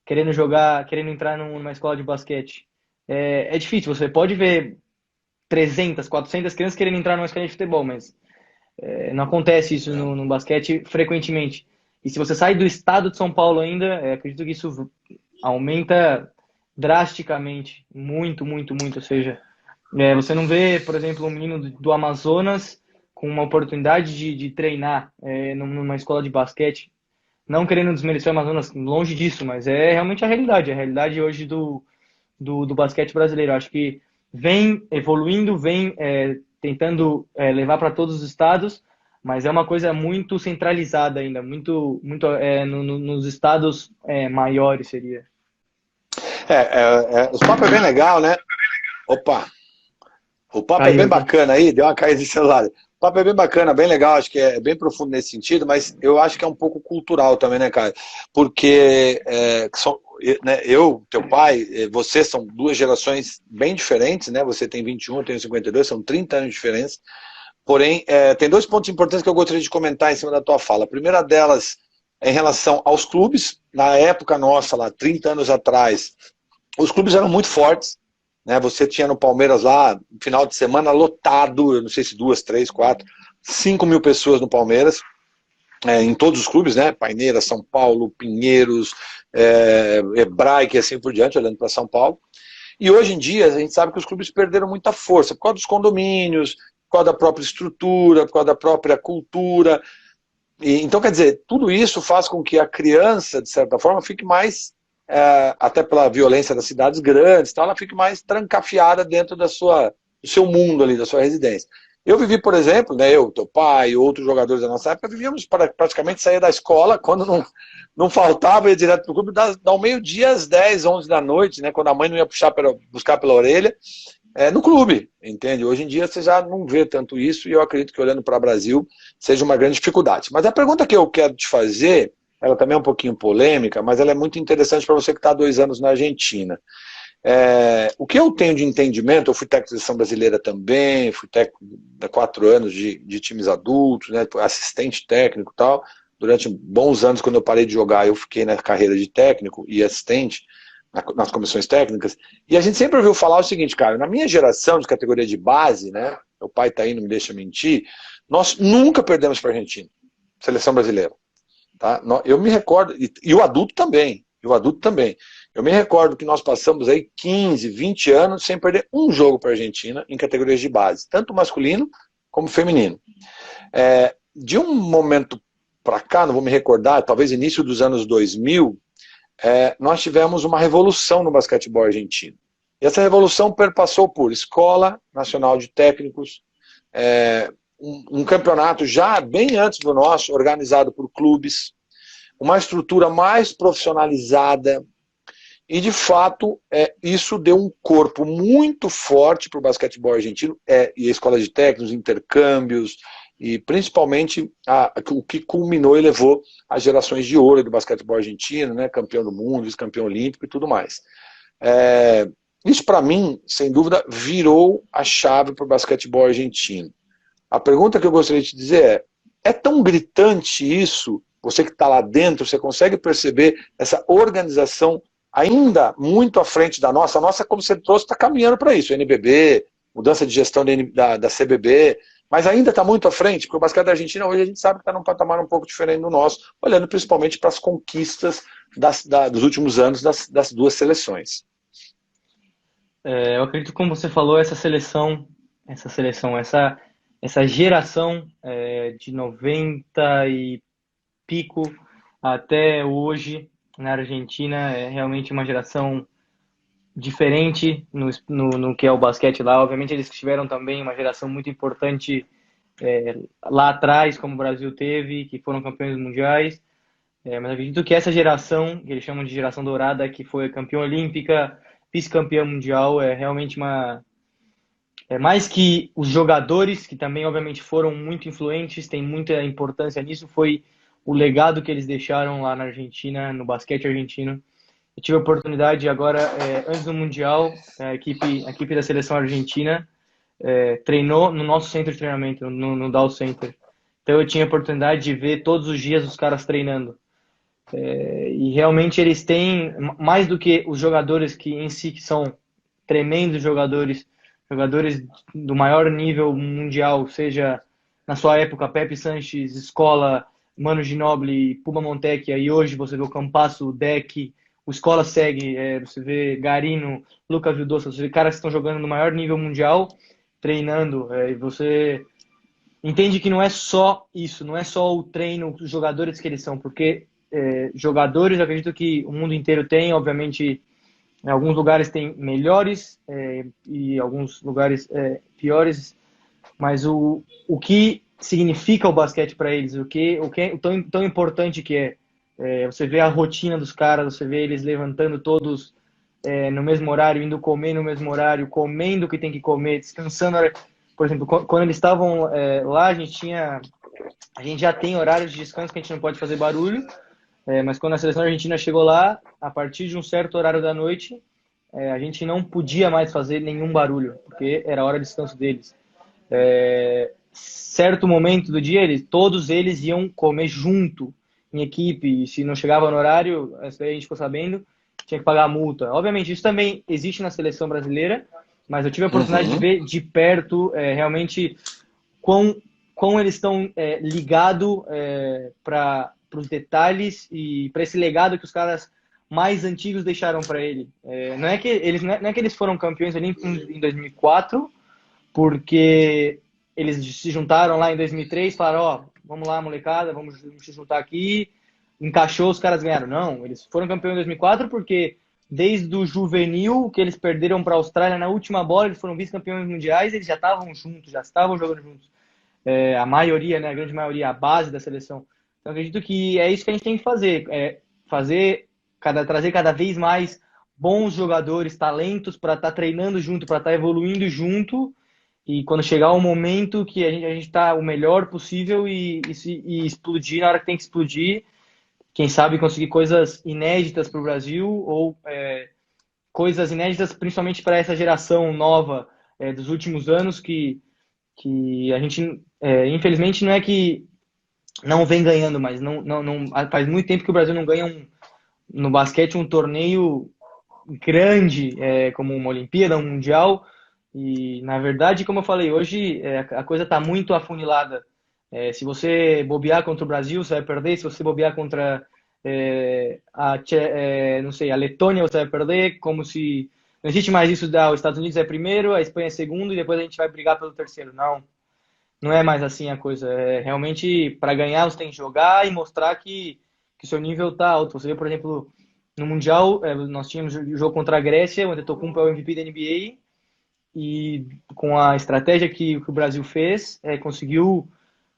querendo jogar, querendo entrar numa escola de basquete. É difícil, você pode ver 300, 400 crianças querendo entrar numa escola de futebol, mas Não acontece isso no basquete frequentemente. E se você sai do estado de São Paulo ainda, acredito que isso aumenta drasticamente, muito, muito, muito. Ou seja, você não vê, por exemplo, um menino do Amazonas com uma oportunidade de treinar numa escola de basquete, não querendo desmerecer o Amazonas, longe disso, mas é realmente a realidade hoje do basquete brasileiro. Acho que vem evoluindo, vem tentando levar para todos os estados, mas é uma coisa muito centralizada ainda, muito, muito nos estados maiores seria. O papo é bem legal, né? Opa, o papo é bem Caiu, tá? bacana aí, deu uma caída de celular. O papo é bem bacana, bem legal, acho que é bem profundo nesse sentido, mas eu acho que é um pouco cultural também, né, cara? Porque né, eu, teu pai, você são duas gerações bem diferentes, né? Você tem 21, eu tenho 52, são 30 anos de diferença. Porém, tem dois pontos importantes que eu gostaria de comentar em cima da tua fala. A primeira delas é em relação aos clubes. Na época nossa, lá, 30 anos atrás, os clubes eram muito fortes, né? Você tinha no Palmeiras lá, final de semana lotado, eu não sei se 2, 3, 4, 5 mil pessoas no Palmeiras, em todos os clubes, né? Paineiras, São Paulo, Pinheiros, Hebraica e assim por diante, olhando para São Paulo. E hoje em dia, a gente sabe que os clubes perderam muita força, por causa dos condomínios, por causa da própria estrutura, por causa da própria cultura. Então, quer dizer, tudo isso faz com que a criança, de certa forma, fique mais, até pela violência das cidades grandes, então ela fique mais trancafiada dentro do seu mundo ali, da sua residência. Eu vivi, por exemplo, né, eu, teu pai, outros jogadores da nossa época, vivíamos praticamente sair da escola, quando não faltava, ia direto para o clube, ao meio-dia, às 10, 11 da noite, né, quando a mãe não ia buscar pela orelha, no clube, entende? Hoje em dia você já não vê tanto isso, e eu acredito que olhando para o Brasil seja uma grande dificuldade. Mas a pergunta que eu quero te fazer, ela também é um pouquinho polêmica, mas ela é muito interessante para você que está há 2 anos na Argentina. O que eu tenho de entendimento, eu fui técnico de seleção brasileira também, fui técnico há 4 anos de times adultos, né, assistente técnico e tal. Durante bons anos, quando eu parei de jogar, eu fiquei na carreira de técnico e assistente nas comissões técnicas. E a gente sempre ouviu falar o seguinte, cara, na minha geração de categoria de base, né, meu pai está aí, não me deixa mentir, nós nunca perdemos para a Argentina, seleção brasileira. Tá? Eu me recordo, e o adulto também, eu me recordo que nós passamos aí 15, 20 anos sem perder um jogo para a Argentina em categorias de base, tanto masculino como feminino. De um momento para cá, não vou me recordar, talvez início dos anos 2000, nós tivemos uma revolução no basquetebol argentino. E essa revolução perpassou por Escola Nacional de Técnicos, um campeonato já bem antes do nosso, organizado por clubes, uma estrutura mais profissionalizada, e de fato isso deu um corpo muito forte para o basquetebol argentino, e a escola de técnicos, intercâmbios, e principalmente o que culminou e levou às gerações de ouro do basquetebol argentino, né, campeão do mundo, vice-campeão olímpico e tudo mais. Isso para mim, sem dúvida, virou a chave para o basquetebol argentino. A pergunta que eu gostaria de te dizer é tão gritante isso, você que está lá dentro, você consegue perceber essa organização ainda muito à frente da nossa? A nossa, como você trouxe, está caminhando para isso, NBB, mudança de gestão da CBB, mas ainda está muito à frente, porque o basquete da Argentina hoje a gente sabe que está num patamar um pouco diferente do nosso, olhando principalmente para as conquistas dos últimos anos das duas seleções. Eu acredito que, como você falou, essa geração de 90 e pico até hoje na Argentina é realmente uma geração diferente no que é o basquete lá. Obviamente eles tiveram também uma geração muito importante lá atrás, como o Brasil teve, que foram campeões mundiais. Mas acredito que essa geração, que eles chamam de geração dourada, que foi campeã olímpica, vice-campeã mundial, é realmente mais que os jogadores, que também obviamente foram muito influentes, tem muita importância nisso, foi o legado que eles deixaram lá na Argentina, no basquete argentino. Eu tive a oportunidade agora, antes do Mundial, a equipe da seleção argentina treinou no nosso centro de treinamento, no Dow Center. Então eu tinha a oportunidade de ver todos os dias os caras treinando. E realmente eles têm, mais do que os jogadores que em si que são tremendos jogadores do maior nível mundial, seja na sua época, Pepe Sanches, Escola, Mano Ginóbili, Puma Montecchia, e hoje você vê o Campasso, o Deck, o Escola segue, você vê Garino, Luca Vildoça, você vê caras que estão jogando no maior nível mundial, treinando, e você entende que não é só isso, não é só o treino, os jogadores que eles são, porque jogadores, eu acredito que o mundo inteiro tem, obviamente, em alguns lugares tem melhores e alguns lugares piores, mas o que significa o basquete para eles, o tão importante que você vê a rotina dos caras, você vê eles levantando todos no mesmo horário, indo comer no mesmo horário, comendo o que tem que comer, descansando. Por exemplo, quando eles estavam lá, a gente já tem horários de descanso que a gente não pode fazer barulho, mas quando a seleção argentina chegou lá, a partir de um certo horário da noite, a gente não podia mais fazer nenhum barulho, porque era a hora de descanso deles. Certo momento do dia, todos eles iam comer junto, em equipe, e se não chegava no horário, isso aí a gente ficou sabendo, tinha que pagar a multa. Obviamente, isso também existe na seleção brasileira, mas eu tive a oportunidade de ver de perto realmente quão eles estão ligados para os detalhes e para esse legado que os caras mais antigos deixaram para ele. Não é que eles foram campeões ali em 2004, porque eles se juntaram lá em 2003, falaram, ó, vamos lá, molecada, vamos se juntar aqui, encaixou, os caras ganharam. Não, eles foram campeões em 2004 porque desde o juvenil, que eles perderam para a Austrália na última bola, eles foram vice-campeões mundiais, eles já estavam juntos, já estavam jogando juntos. A maioria, né, a grande maioria, a base da seleção. Então, acredito que é isso que a gente tem que fazer, trazer cada vez mais bons jogadores, talentos para estar treinando junto, para estar evoluindo junto, e quando chegar o momento que a gente está o melhor possível e explodir na hora que tem que explodir, quem sabe conseguir coisas inéditas para o Brasil ou coisas inéditas principalmente para essa geração nova dos últimos anos que a gente, infelizmente, não é que não vem ganhando, mas não, faz muito tempo que o Brasil não ganha no basquete um torneio grande, como uma Olimpíada, um Mundial. E, na verdade, como eu falei, hoje a coisa está muito afunilada. Se você bobear contra o Brasil, você vai perder. Se você bobear contra não sei, a Letônia, você vai perder. Como se não existe mais isso os Estados Unidos é primeiro, a Espanha é segundo e depois a gente vai brigar pelo terceiro. Não é mais assim a coisa. Realmente, para ganhar, você tem que jogar e mostrar que o seu nível está alto. Você vê, por exemplo, no Mundial, nós tínhamos o jogo contra a Grécia, o Antetokounmpo é o MVP da NBA, e com a estratégia que o Brasil fez, conseguiu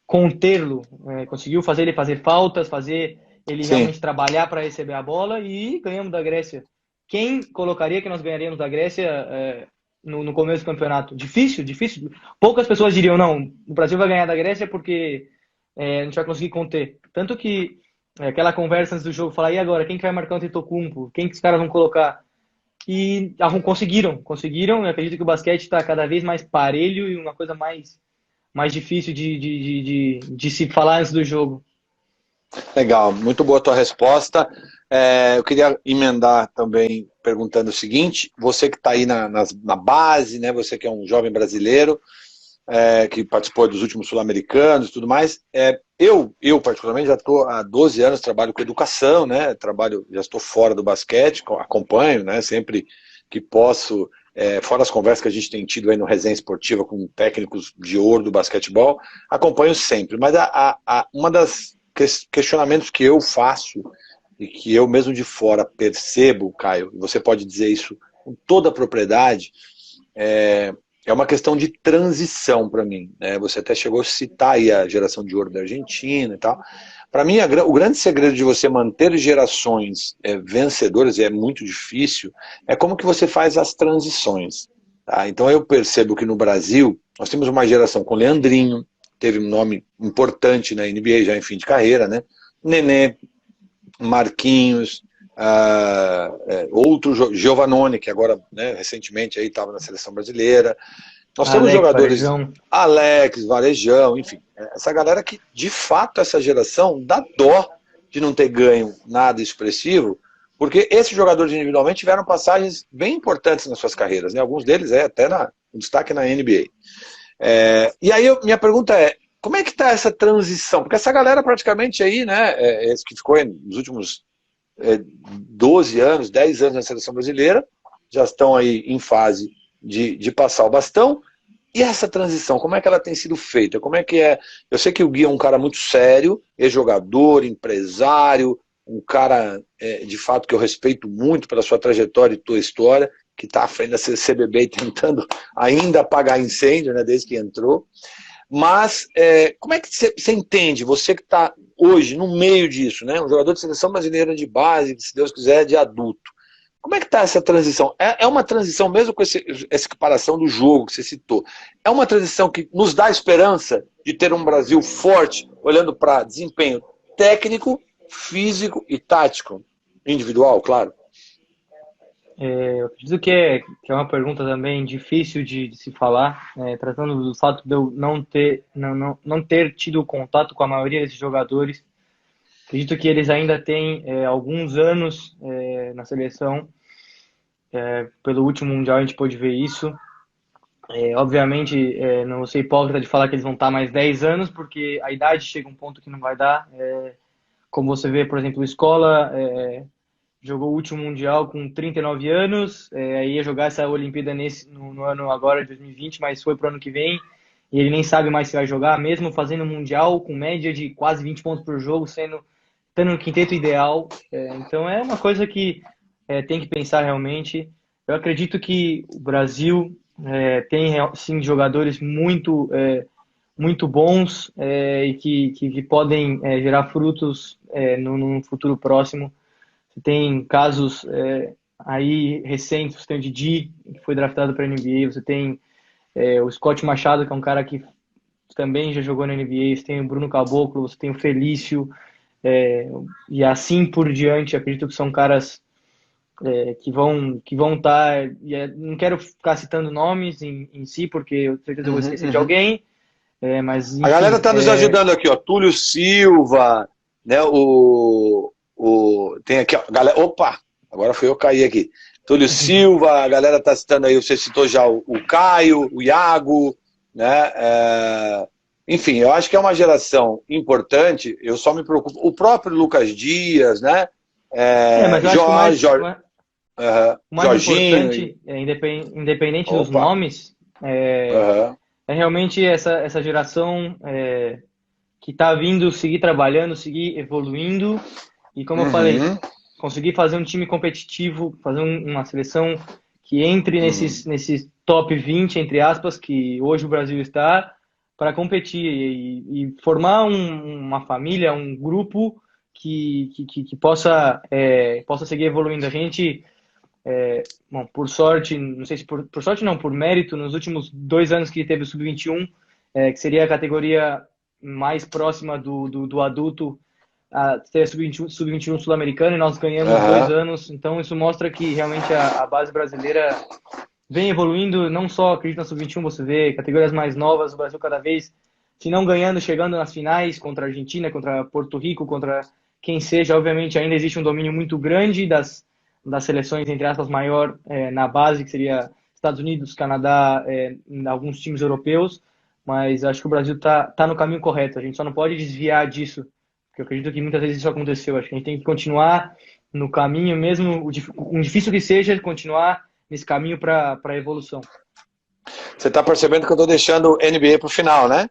contê-lo, conseguiu fazer ele fazer faltas, fazer ele realmente trabalhar para receber a bola, e ganhamos da Grécia. Quem colocaria que nós ganharíamos da Grécia no começo do campeonato? Difícil. Poucas pessoas diriam, não, o Brasil vai ganhar da Grécia porque a gente vai conseguir conter. Tanto que aquela conversa antes do jogo, falar, e agora, quem que vai marcar o Antetokounmpo? Quem que os caras vão colocar? E conseguiram. Eu acredito que o basquete está cada vez mais parelho e uma coisa mais difícil de se falar antes do jogo. Legal, muito boa a tua resposta. Eu queria emendar também perguntando o seguinte, você que está aí na base, né, você que é um jovem brasileiro, que participou dos últimos sul-americanos e tudo mais, eu particularmente já estou há 12 anos, trabalho com educação, né, já estou fora do basquete, acompanho, né, sempre que posso, fora as conversas que a gente tem tido aí no Resenha Esportiva com técnicos de ouro do basquetebol, acompanho sempre, mas uma das questionamentos que eu faço e que eu mesmo de fora percebo, Caio, e você pode dizer isso com toda a propriedade, é uma questão de transição para mim, né? Você até chegou a citar aí a geração de ouro da Argentina e tal. Para mim, o grande segredo de você manter gerações vencedoras, e é muito difícil, é como que você faz as transições. Tá? Então eu percebo que no Brasil, nós temos uma geração com Leandrinho, teve um nome importante na NBA já em fim de carreira, né? Nenê, Marquinhos, outro Giovannone, que agora, né, recentemente estava na seleção brasileira. Nós temos jogadores, Varejão. Alex, Varejão, enfim, essa galera que, de fato, essa geração dá dó de não ter ganho nada expressivo, porque esses jogadores individualmente tiveram passagens bem importantes nas suas carreiras, né? Alguns deles até um destaque na NBA. E aí minha pergunta é, como é que está essa transição? Porque essa galera praticamente aí, né, esse que ficou nos últimos 12 anos, 10 anos na seleção brasileira, já estão aí em fase de passar o bastão. E essa transição, como é que ela tem sido feita? Como é que é? Eu sei que o Gui é um cara muito sério, ex-jogador, empresário, um cara, de fato, que eu respeito muito pela sua trajetória e tua história, que está à frente da CBB e tentando ainda apagar incêndio, né, desde que entrou. Mas como é que você entende, você que está hoje no meio disso, né, um jogador de seleção brasileira de base, se Deus quiser, de adulto. Como é que está essa transição? É uma transição, mesmo com essa equiparação do jogo que você citou, é uma transição que nos dá esperança de ter um Brasil forte, olhando para desempenho técnico, físico e tático, individual, claro? Eu acredito que é uma pergunta também difícil de se falar, tratando do fato de eu não ter tido contato com a maioria desses jogadores. Acredito que eles ainda têm alguns anos na seleção. Pelo último Mundial a gente pôde ver isso. Obviamente, não vou ser hipócrita de falar que eles vão estar mais 10 anos, porque a idade chega a um ponto que não vai dar. Como você vê, por exemplo, o Scola jogou o último Mundial com 39 anos, ia jogar essa Olimpíada no ano agora, de 2020, mas foi para o ano que vem, e ele nem sabe mais se vai jogar, mesmo fazendo um Mundial com média de quase 20 pontos por jogo, estando no quinteto ideal. Então é uma coisa que tem que pensar realmente. Eu acredito que o Brasil tem, sim, jogadores muito bons e que podem gerar frutos no futuro próximo. Você tem casos aí recentes, você tem o Didi, que foi draftado para a NBA, você tem o Scott Machado, que é um cara que também já jogou na NBA, você tem o Bruno Caboclo, você tem o Felício, e assim por diante. Acredito que são caras que vão estar, não quero ficar citando nomes em si, porque eu certeza eu vou esquecer de alguém, mas enfim, a galera está nos ajudando aqui, ó, Túlio Silva, né, tem aqui, ó, galera, opa, agora foi eu cair aqui, Túlio Silva, a galera está citando aí, você citou já o Caio, o Iago, né, enfim, eu acho que é uma geração importante. Eu só me preocupo, o próprio Lucas Dias, né, mas eu acho que o mais Jorginho, importante, independente dos opa, nomes, é realmente essa geração que está vindo seguir trabalhando, seguir evoluindo, e como eu falei, conseguir fazer um time competitivo, fazer uma seleção que entre nesses top 20, entre aspas, que hoje o Brasil está, para competir e formar uma família, um grupo que possa seguir evoluindo. A gente, bom, por sorte, não sei se por sorte não, por mérito, nos últimos 2 anos que teve o Sub-21, que seria a categoria mais próxima do adulto, a ter Sub-21 sul-americano, e nós ganhamos 2 anos. Então isso mostra que realmente a base brasileira vem evoluindo. Não só, acredito, na Sub-21, você vê categorias mais novas, o Brasil cada vez, se não ganhando, chegando nas finais contra a Argentina, contra Porto Rico, contra quem seja. Obviamente ainda existe um domínio muito grande das seleções, entre aspas, maior na base, que seria Estados Unidos, Canadá, alguns times europeus, mas acho que o Brasil tá no caminho correto. A gente só não pode desviar disso, porque eu acredito que muitas vezes isso aconteceu. Acho que a gente tem que continuar no caminho, mesmo o difícil que seja, continuar nesse caminho para a evolução. Você está percebendo que eu estou deixando o NBA para o final, né?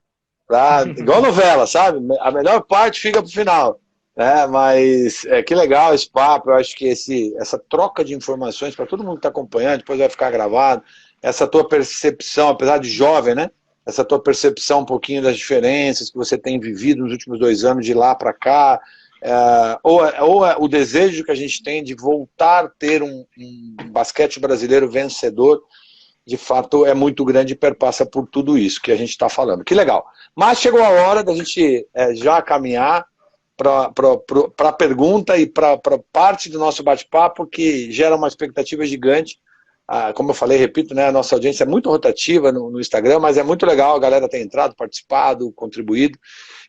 Igual novela, sabe? A melhor parte fica para o final. Mas que legal esse papo. Eu acho que essa troca de informações para todo mundo que está acompanhando, depois vai ficar gravado. Essa tua percepção, apesar de jovem, né? Essa tua percepção um pouquinho das diferenças que você tem vivido nos últimos 2 anos, de lá para cá, ou o desejo que a gente tem de voltar a ter um basquete brasileiro vencedor, de fato é muito grande e perpassa por tudo isso que a gente está falando. Que legal. Mas chegou a hora da gente já caminhar para a pergunta e para parte do nosso bate-papo, que gera uma expectativa gigante. Como eu falei, repito, né, a nossa audiência é muito rotativa no Instagram, mas é muito legal, a galera ter entrado, participado, contribuído.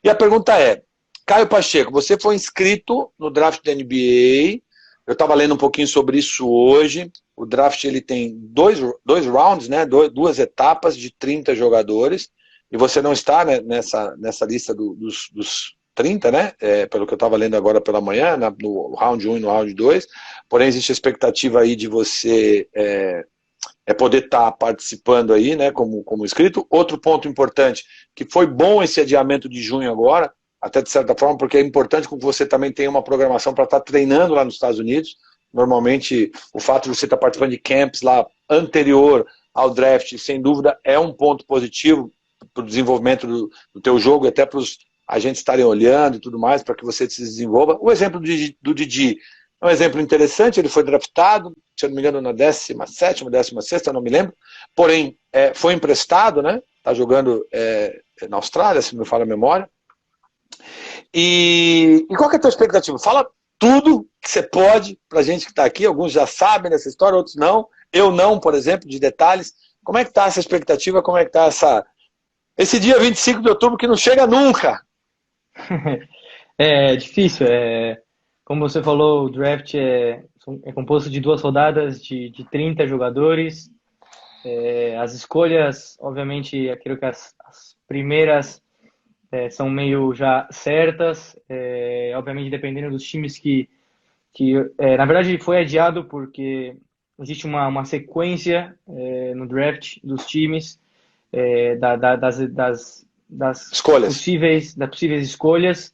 E a pergunta é, Caio Pacheco, você foi inscrito no draft da NBA, eu estava lendo um pouquinho sobre isso hoje. O draft ele tem dois rounds, né, 2 etapas de 30 jogadores, e você não está, né, nessa lista dos 30, né? Pelo que eu estava lendo agora pela manhã, no round 1 e no round 2, porém existe a expectativa aí de você poder estar participando aí, né, como inscrito. Outro ponto importante, que foi bom esse adiamento de junho agora, até de certa forma, porque é importante que você também tenha uma programação para estar treinando lá nos Estados Unidos. Normalmente, o fato de você estar participando de camps lá anterior ao draft, sem dúvida, é um ponto positivo para o desenvolvimento do teu jogo, e até para os agentes estarem olhando e tudo mais, para que você se desenvolva. O exemplo do Didi é um exemplo interessante, ele foi draftado, se eu não me engano, na 17ª, 16ª, não me lembro, porém, foi emprestado, né? Está jogando na Austrália, se não me falha a memória. E qual que é a tua expectativa? Fala tudo que você pode para a gente que está aqui, alguns já sabem dessa história, outros não, eu não, por exemplo, de detalhes. Como é que está essa expectativa, como é que está esse dia 25 de outubro que não chega nunca? É difícil, como você falou, o draft é composto de 2 rodadas de 30 jogadores. As escolhas, obviamente, aquilo que as primeiras são meio já certas, obviamente dependendo dos times na verdade foi adiado porque existe uma sequência no draft dos times, das Escolhas. das possíveis escolhas.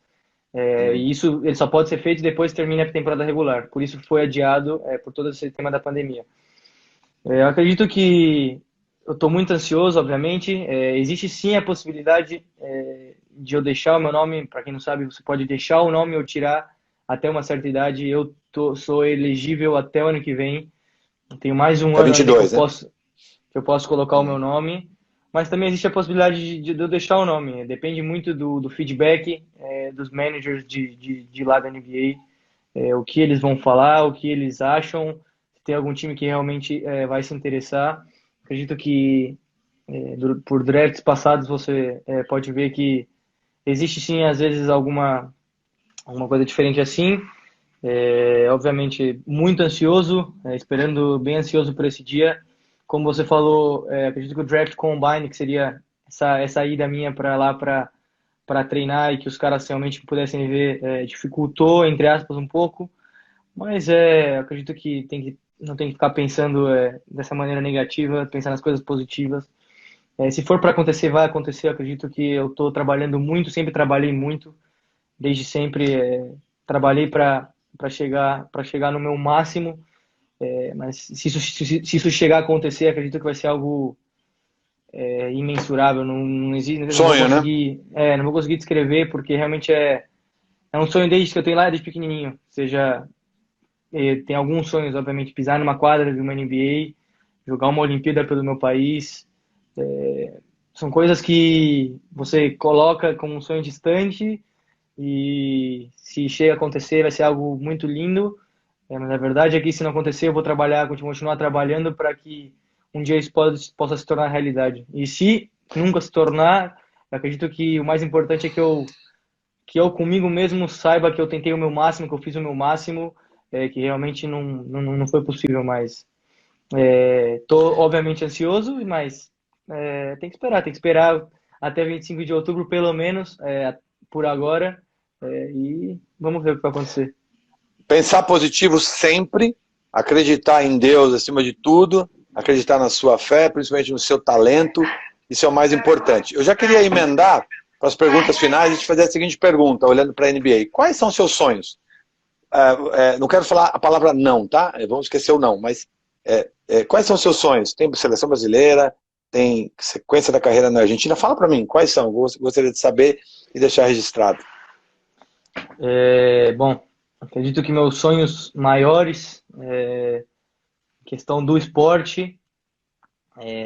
E isso ele só pode ser feito depois que termina a temporada regular. Por isso foi adiado por todo esse tema da pandemia. Eu acredito que eu estou muito ansioso, obviamente. Existe sim a possibilidade de eu deixar o meu nome. Para quem não sabe, você pode deixar o nome ou tirar até uma certa idade. Sou elegível até o ano que vem. Eu tenho mais um Até ano ainda 22, né? que eu posso colocar o meu nome. Mas também existe a possibilidade de eu deixar o nome. Depende muito do feedback dos managers de lá da NBA, o que eles vão falar, o que eles acham, se tem algum time que realmente vai se interessar. Acredito que por drafts passados você pode ver que existe sim, às vezes, alguma coisa diferente assim. Obviamente, muito ansioso, esperando bem ansioso por esse dia. Como você falou, acredito que o Draft Combine, que seria essa ida minha para lá para treinar e que os caras realmente pudessem ver, dificultou, entre aspas, um pouco. Mas acredito que não tem que ficar pensando dessa maneira negativa, pensar nas coisas positivas. Se for para acontecer, vai acontecer. Eu acredito que eu estou trabalhando muito, sempre trabalhei muito, desde sempre trabalhei para chegar no meu máximo. Mas se isso chegar a acontecer, acredito que vai ser algo imensurável. Não existe, não vou Sonho, né? conseguir, não vou conseguir descrever, porque realmente é um sonho desde que eu tenho lá, desde pequenininho. Seja, tem alguns sonhos, obviamente, pisar numa quadra de uma NBA, jogar uma Olimpíada pelo meu país. São coisas que você coloca como um sonho distante e se chega a acontecer vai ser algo muito lindo. Mas a verdade é que se não acontecer, eu vou continuar trabalhando para que um dia isso possa se tornar realidade. E se nunca se tornar, eu acredito que o mais importante é que eu comigo mesmo saiba que eu tentei o meu máximo, que eu fiz o meu máximo, que realmente não foi possível mais. Tô obviamente ansioso, mas tem que esperar até 25 de outubro, pelo menos, por agora, e vamos ver o que vai acontecer. Pensar positivo sempre, acreditar em Deus acima de tudo, acreditar na sua fé, principalmente no seu talento, isso é o mais importante. Eu já queria emendar para as perguntas finais e te fazer a seguinte pergunta, olhando para a NBA. Quais são os seus sonhos? Não quero falar a palavra não, tá? Vamos esquecer o não, mas quais são os seus sonhos? Tem seleção brasileira? Tem sequência da carreira na Argentina? Fala para mim, quais são? Gostaria de saber e deixar registrado. Bom, acredito que meus sonhos maiores, questão do esporte,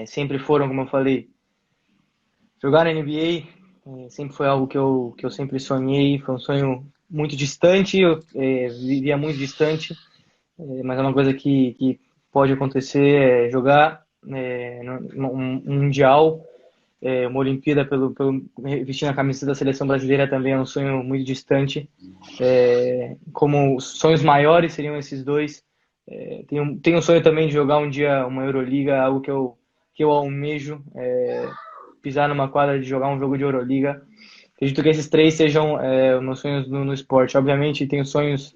sempre foram, como eu falei, jogar na NBA. Sempre foi algo que eu sempre sonhei, foi um sonho muito distante, eu vivia muito distante, mas é uma coisa que pode acontecer, jogar um mundial, uma Olimpíada vestindo a camisa da seleção brasileira também é um sonho muito distante. Como sonhos maiores seriam esses dois. Tenho um sonho também de jogar um dia uma Euroliga, algo que eu almejo, pisar numa quadra, de jogar um jogo de Euroliga. Acredito que esses três sejam os meus sonhos no esporte. Obviamente, tenho sonhos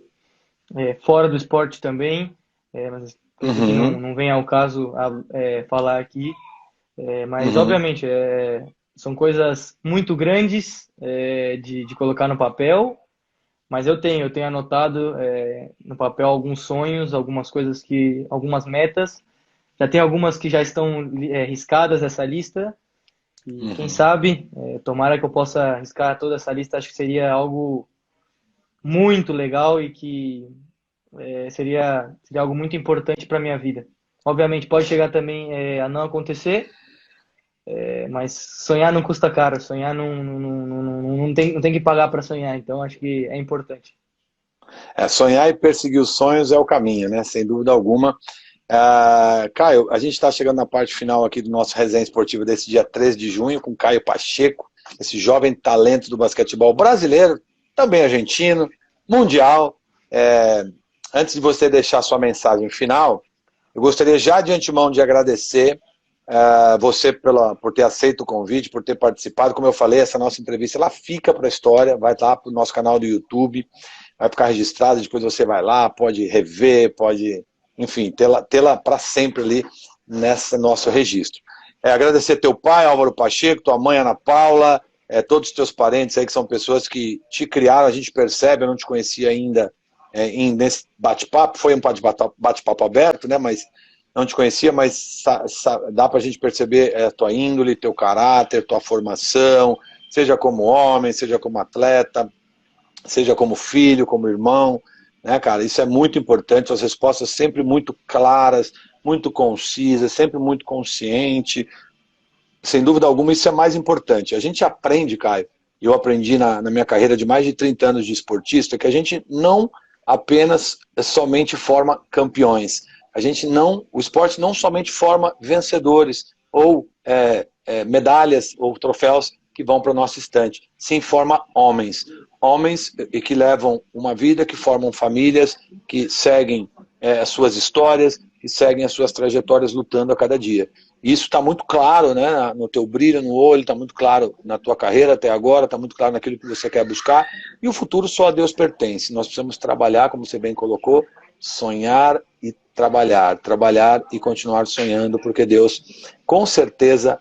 fora do esporte também, mas acredito que Uhum, não vem ao caso falar aqui. Mas, uhum. obviamente, são coisas muito grandes de colocar no papel, mas eu tenho anotado no papel alguns sonhos, algumas metas. Já tem algumas que já estão riscadas nessa lista. E quem Uhum. sabe, tomara que eu possa riscar toda essa lista. Acho que seria algo muito legal e que seria algo muito importante para minha vida. Obviamente, pode chegar também a não acontecer, mas sonhar não custa caro. Sonhar não tem que pagar para sonhar. Então, acho que é importante. Sonhar e perseguir os sonhos é o caminho, né? Sem dúvida alguma. Caio, a gente está chegando na parte final aqui do nosso resenha esportiva desse dia 13 de junho com Caio Pacheco, esse jovem talento do basquetebol brasileiro, também argentino, mundial. É, Antes de você deixar sua mensagem final, eu gostaria já de antemão de agradecer você por ter aceito o convite, por ter participado. Como eu falei, essa nossa entrevista ela fica para a história, vai estar para o nosso canal do YouTube, vai ficar registrada, depois você vai lá, pode rever, pode, enfim, tê-la para sempre ali nesse nosso registro. Agradecer teu pai, Álvaro Pacheco, tua mãe, Ana Paula, todos os teus parentes aí, que são pessoas que te criaram, a gente percebe, eu não te conhecia ainda nesse bate-papo, foi um bate-papo aberto, né, mas não te conhecia, mas dá para a gente perceber a tua índole, teu caráter, tua formação, seja como homem, seja como atleta, seja como filho, como irmão, né, cara? Isso é muito importante, as respostas sempre muito claras, muito concisas, sempre muito consciente. Sem dúvida alguma, isso é mais importante. A gente aprende, Caio, e eu aprendi na minha carreira de mais de 30 anos de esportista, que a gente não apenas somente forma campeões. O esporte não somente forma vencedores ou medalhas ou troféus que vão para o nosso estante. Sim, forma homens. Homens que levam uma vida, que formam famílias, que seguem as suas histórias, que seguem as suas trajetórias lutando a cada dia. Isso está muito claro, né, no teu brilho no olho, está muito claro na tua carreira até agora, está muito claro naquilo que você quer buscar, e o futuro só a Deus pertence. Nós precisamos trabalhar, como você bem colocou, sonhar e trabalhar e continuar sonhando, porque Deus com certeza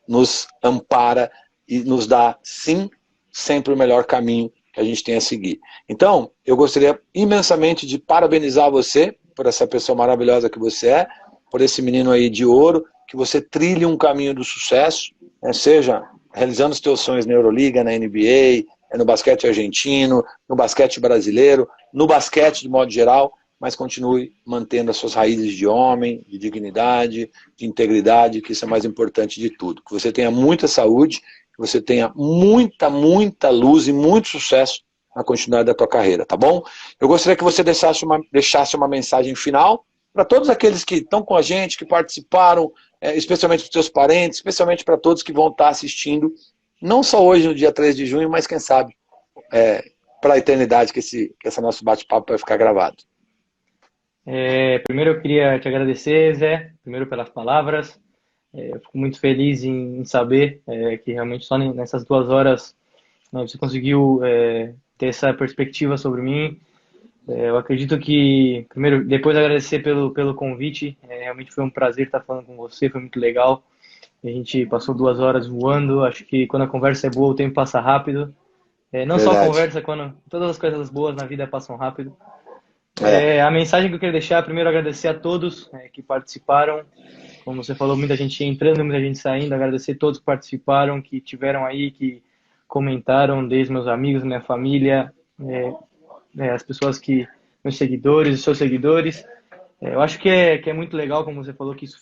nos ampara e nos dá, sim, sempre o melhor caminho que a gente tem a seguir. Então, eu gostaria imensamente de parabenizar você por essa pessoa maravilhosa que você é, por esse menino aí de ouro, que você trilhe um caminho do sucesso, né, seja realizando os teus sonhos na Euroliga, na NBA, no basquete argentino, no basquete brasileiro, no basquete de modo geral, mas continue mantendo as suas raízes de homem, de dignidade, de integridade, que isso é mais importante de tudo. Que você tenha muita saúde, que você tenha muita, muita luz e muito sucesso na continuidade da tua carreira, tá bom? Eu gostaria que você deixasse uma mensagem final para todos aqueles que estão com a gente, que participaram, especialmente para os teus parentes, especialmente para todos que vão estar assistindo, não só hoje, no dia 3 de junho, mas quem sabe, para a eternidade, que esse nosso bate-papo vai ficar gravado. Primeiro eu queria te agradecer, Zé, primeiro pelas palavras. Eu fico muito feliz em saber que realmente só nessas 2 horas, né, você conseguiu ter essa perspectiva sobre mim. Eu acredito que, primeiro, depois agradecer pelo convite. Realmente foi um prazer estar falando com você, foi muito legal. A gente passou 2 horas voando. Acho que quando a conversa é boa, o tempo passa rápido. Não só a Verdade. conversa, quando todas as coisas boas na vida passam rápido. É, A mensagem que eu queria deixar, primeiro agradecer a todos que participaram. Como você falou, muita gente entrando, muita gente saindo. Agradecer a todos que participaram, que tiveram aí, que comentaram, desde meus amigos, minha família, as pessoas meus seguidores, os seus seguidores. Eu acho que é muito legal, como você falou, que isso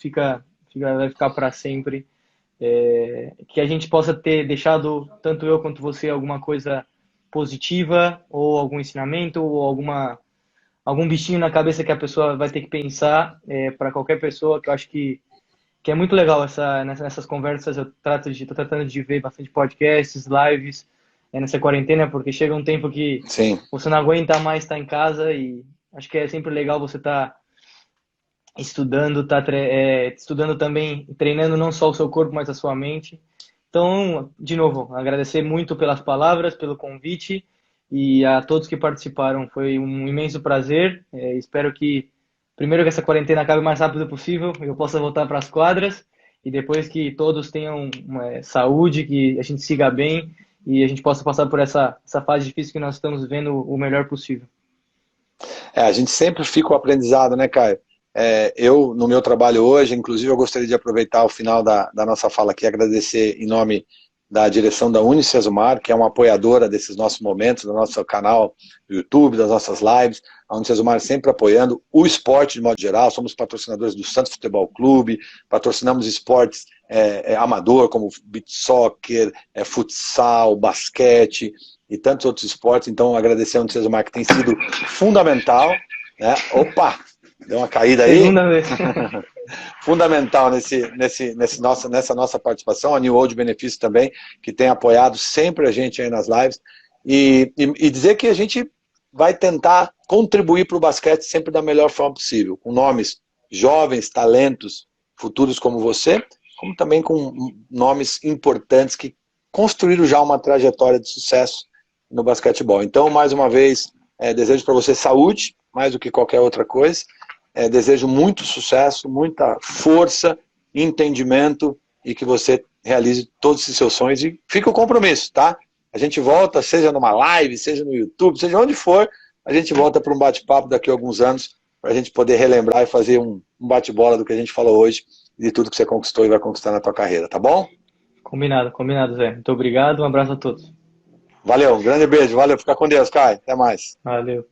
vai ficar para sempre. Que a gente possa ter deixado, tanto eu quanto você, alguma coisa positiva, ou algum ensinamento, ou algum bichinho na cabeça que a pessoa vai ter que pensar para qualquer pessoa, que eu acho que é muito legal nessas conversas. Tô tratando de ver bastante podcasts, lives nessa quarentena, porque chega um tempo que sim. você não aguenta mais estar em casa, e acho que é sempre legal você estar estudando, estudando também, treinando não só o seu corpo, mas a sua mente. Então, de novo, agradecer muito pelas palavras, pelo convite e a todos que participaram. Foi um imenso prazer. Espero que, primeiro, que essa quarentena acabe o mais rápido possível e eu possa voltar para as quadras. E depois que todos tenham saúde, que a gente siga bem e a gente possa passar por essa fase difícil que nós estamos vivendo o melhor possível. A gente sempre fica o aprendizado, né, Caio? Eu, no meu trabalho hoje, inclusive, eu gostaria de aproveitar o final da nossa fala aqui e agradecer em nome da direção da Unicesumar, que é uma apoiadora desses nossos momentos, do nosso canal do YouTube, das nossas lives. A Unicesumar sempre apoiando o esporte de modo geral. Somos patrocinadores do Santos Futebol Clube, patrocinamos esportes amador, como beach soccer, futsal, basquete e tantos outros esportes. Então, agradecer a Unicesumar, que tem sido fundamental, né? Opa! Deu uma caída aí. Segunda vez. Fundamental nessa nossa participação. A New Old Benefício também, que tem apoiado sempre a gente aí nas lives. E dizer que a gente vai tentar contribuir para o basquete sempre da melhor forma possível, com nomes jovens, talentos, futuros como você, como também com nomes importantes que construíram já uma trajetória de sucesso no basquetebol. Então, mais uma vez, desejo para você saúde, mais do que qualquer outra coisa. Desejo muito sucesso, muita força, entendimento e que você realize todos esses seus sonhos e fica o compromisso, tá? A gente volta, seja numa live, seja no YouTube, seja onde for, a gente volta para um bate-papo daqui a alguns anos para a gente poder relembrar e fazer um bate-bola do que a gente falou hoje e de tudo que você conquistou e vai conquistar na tua carreira, tá bom? Combinado, Zé. Muito obrigado, um abraço a todos. Valeu, um grande beijo, valeu, fica com Deus, Caio, até mais. Valeu.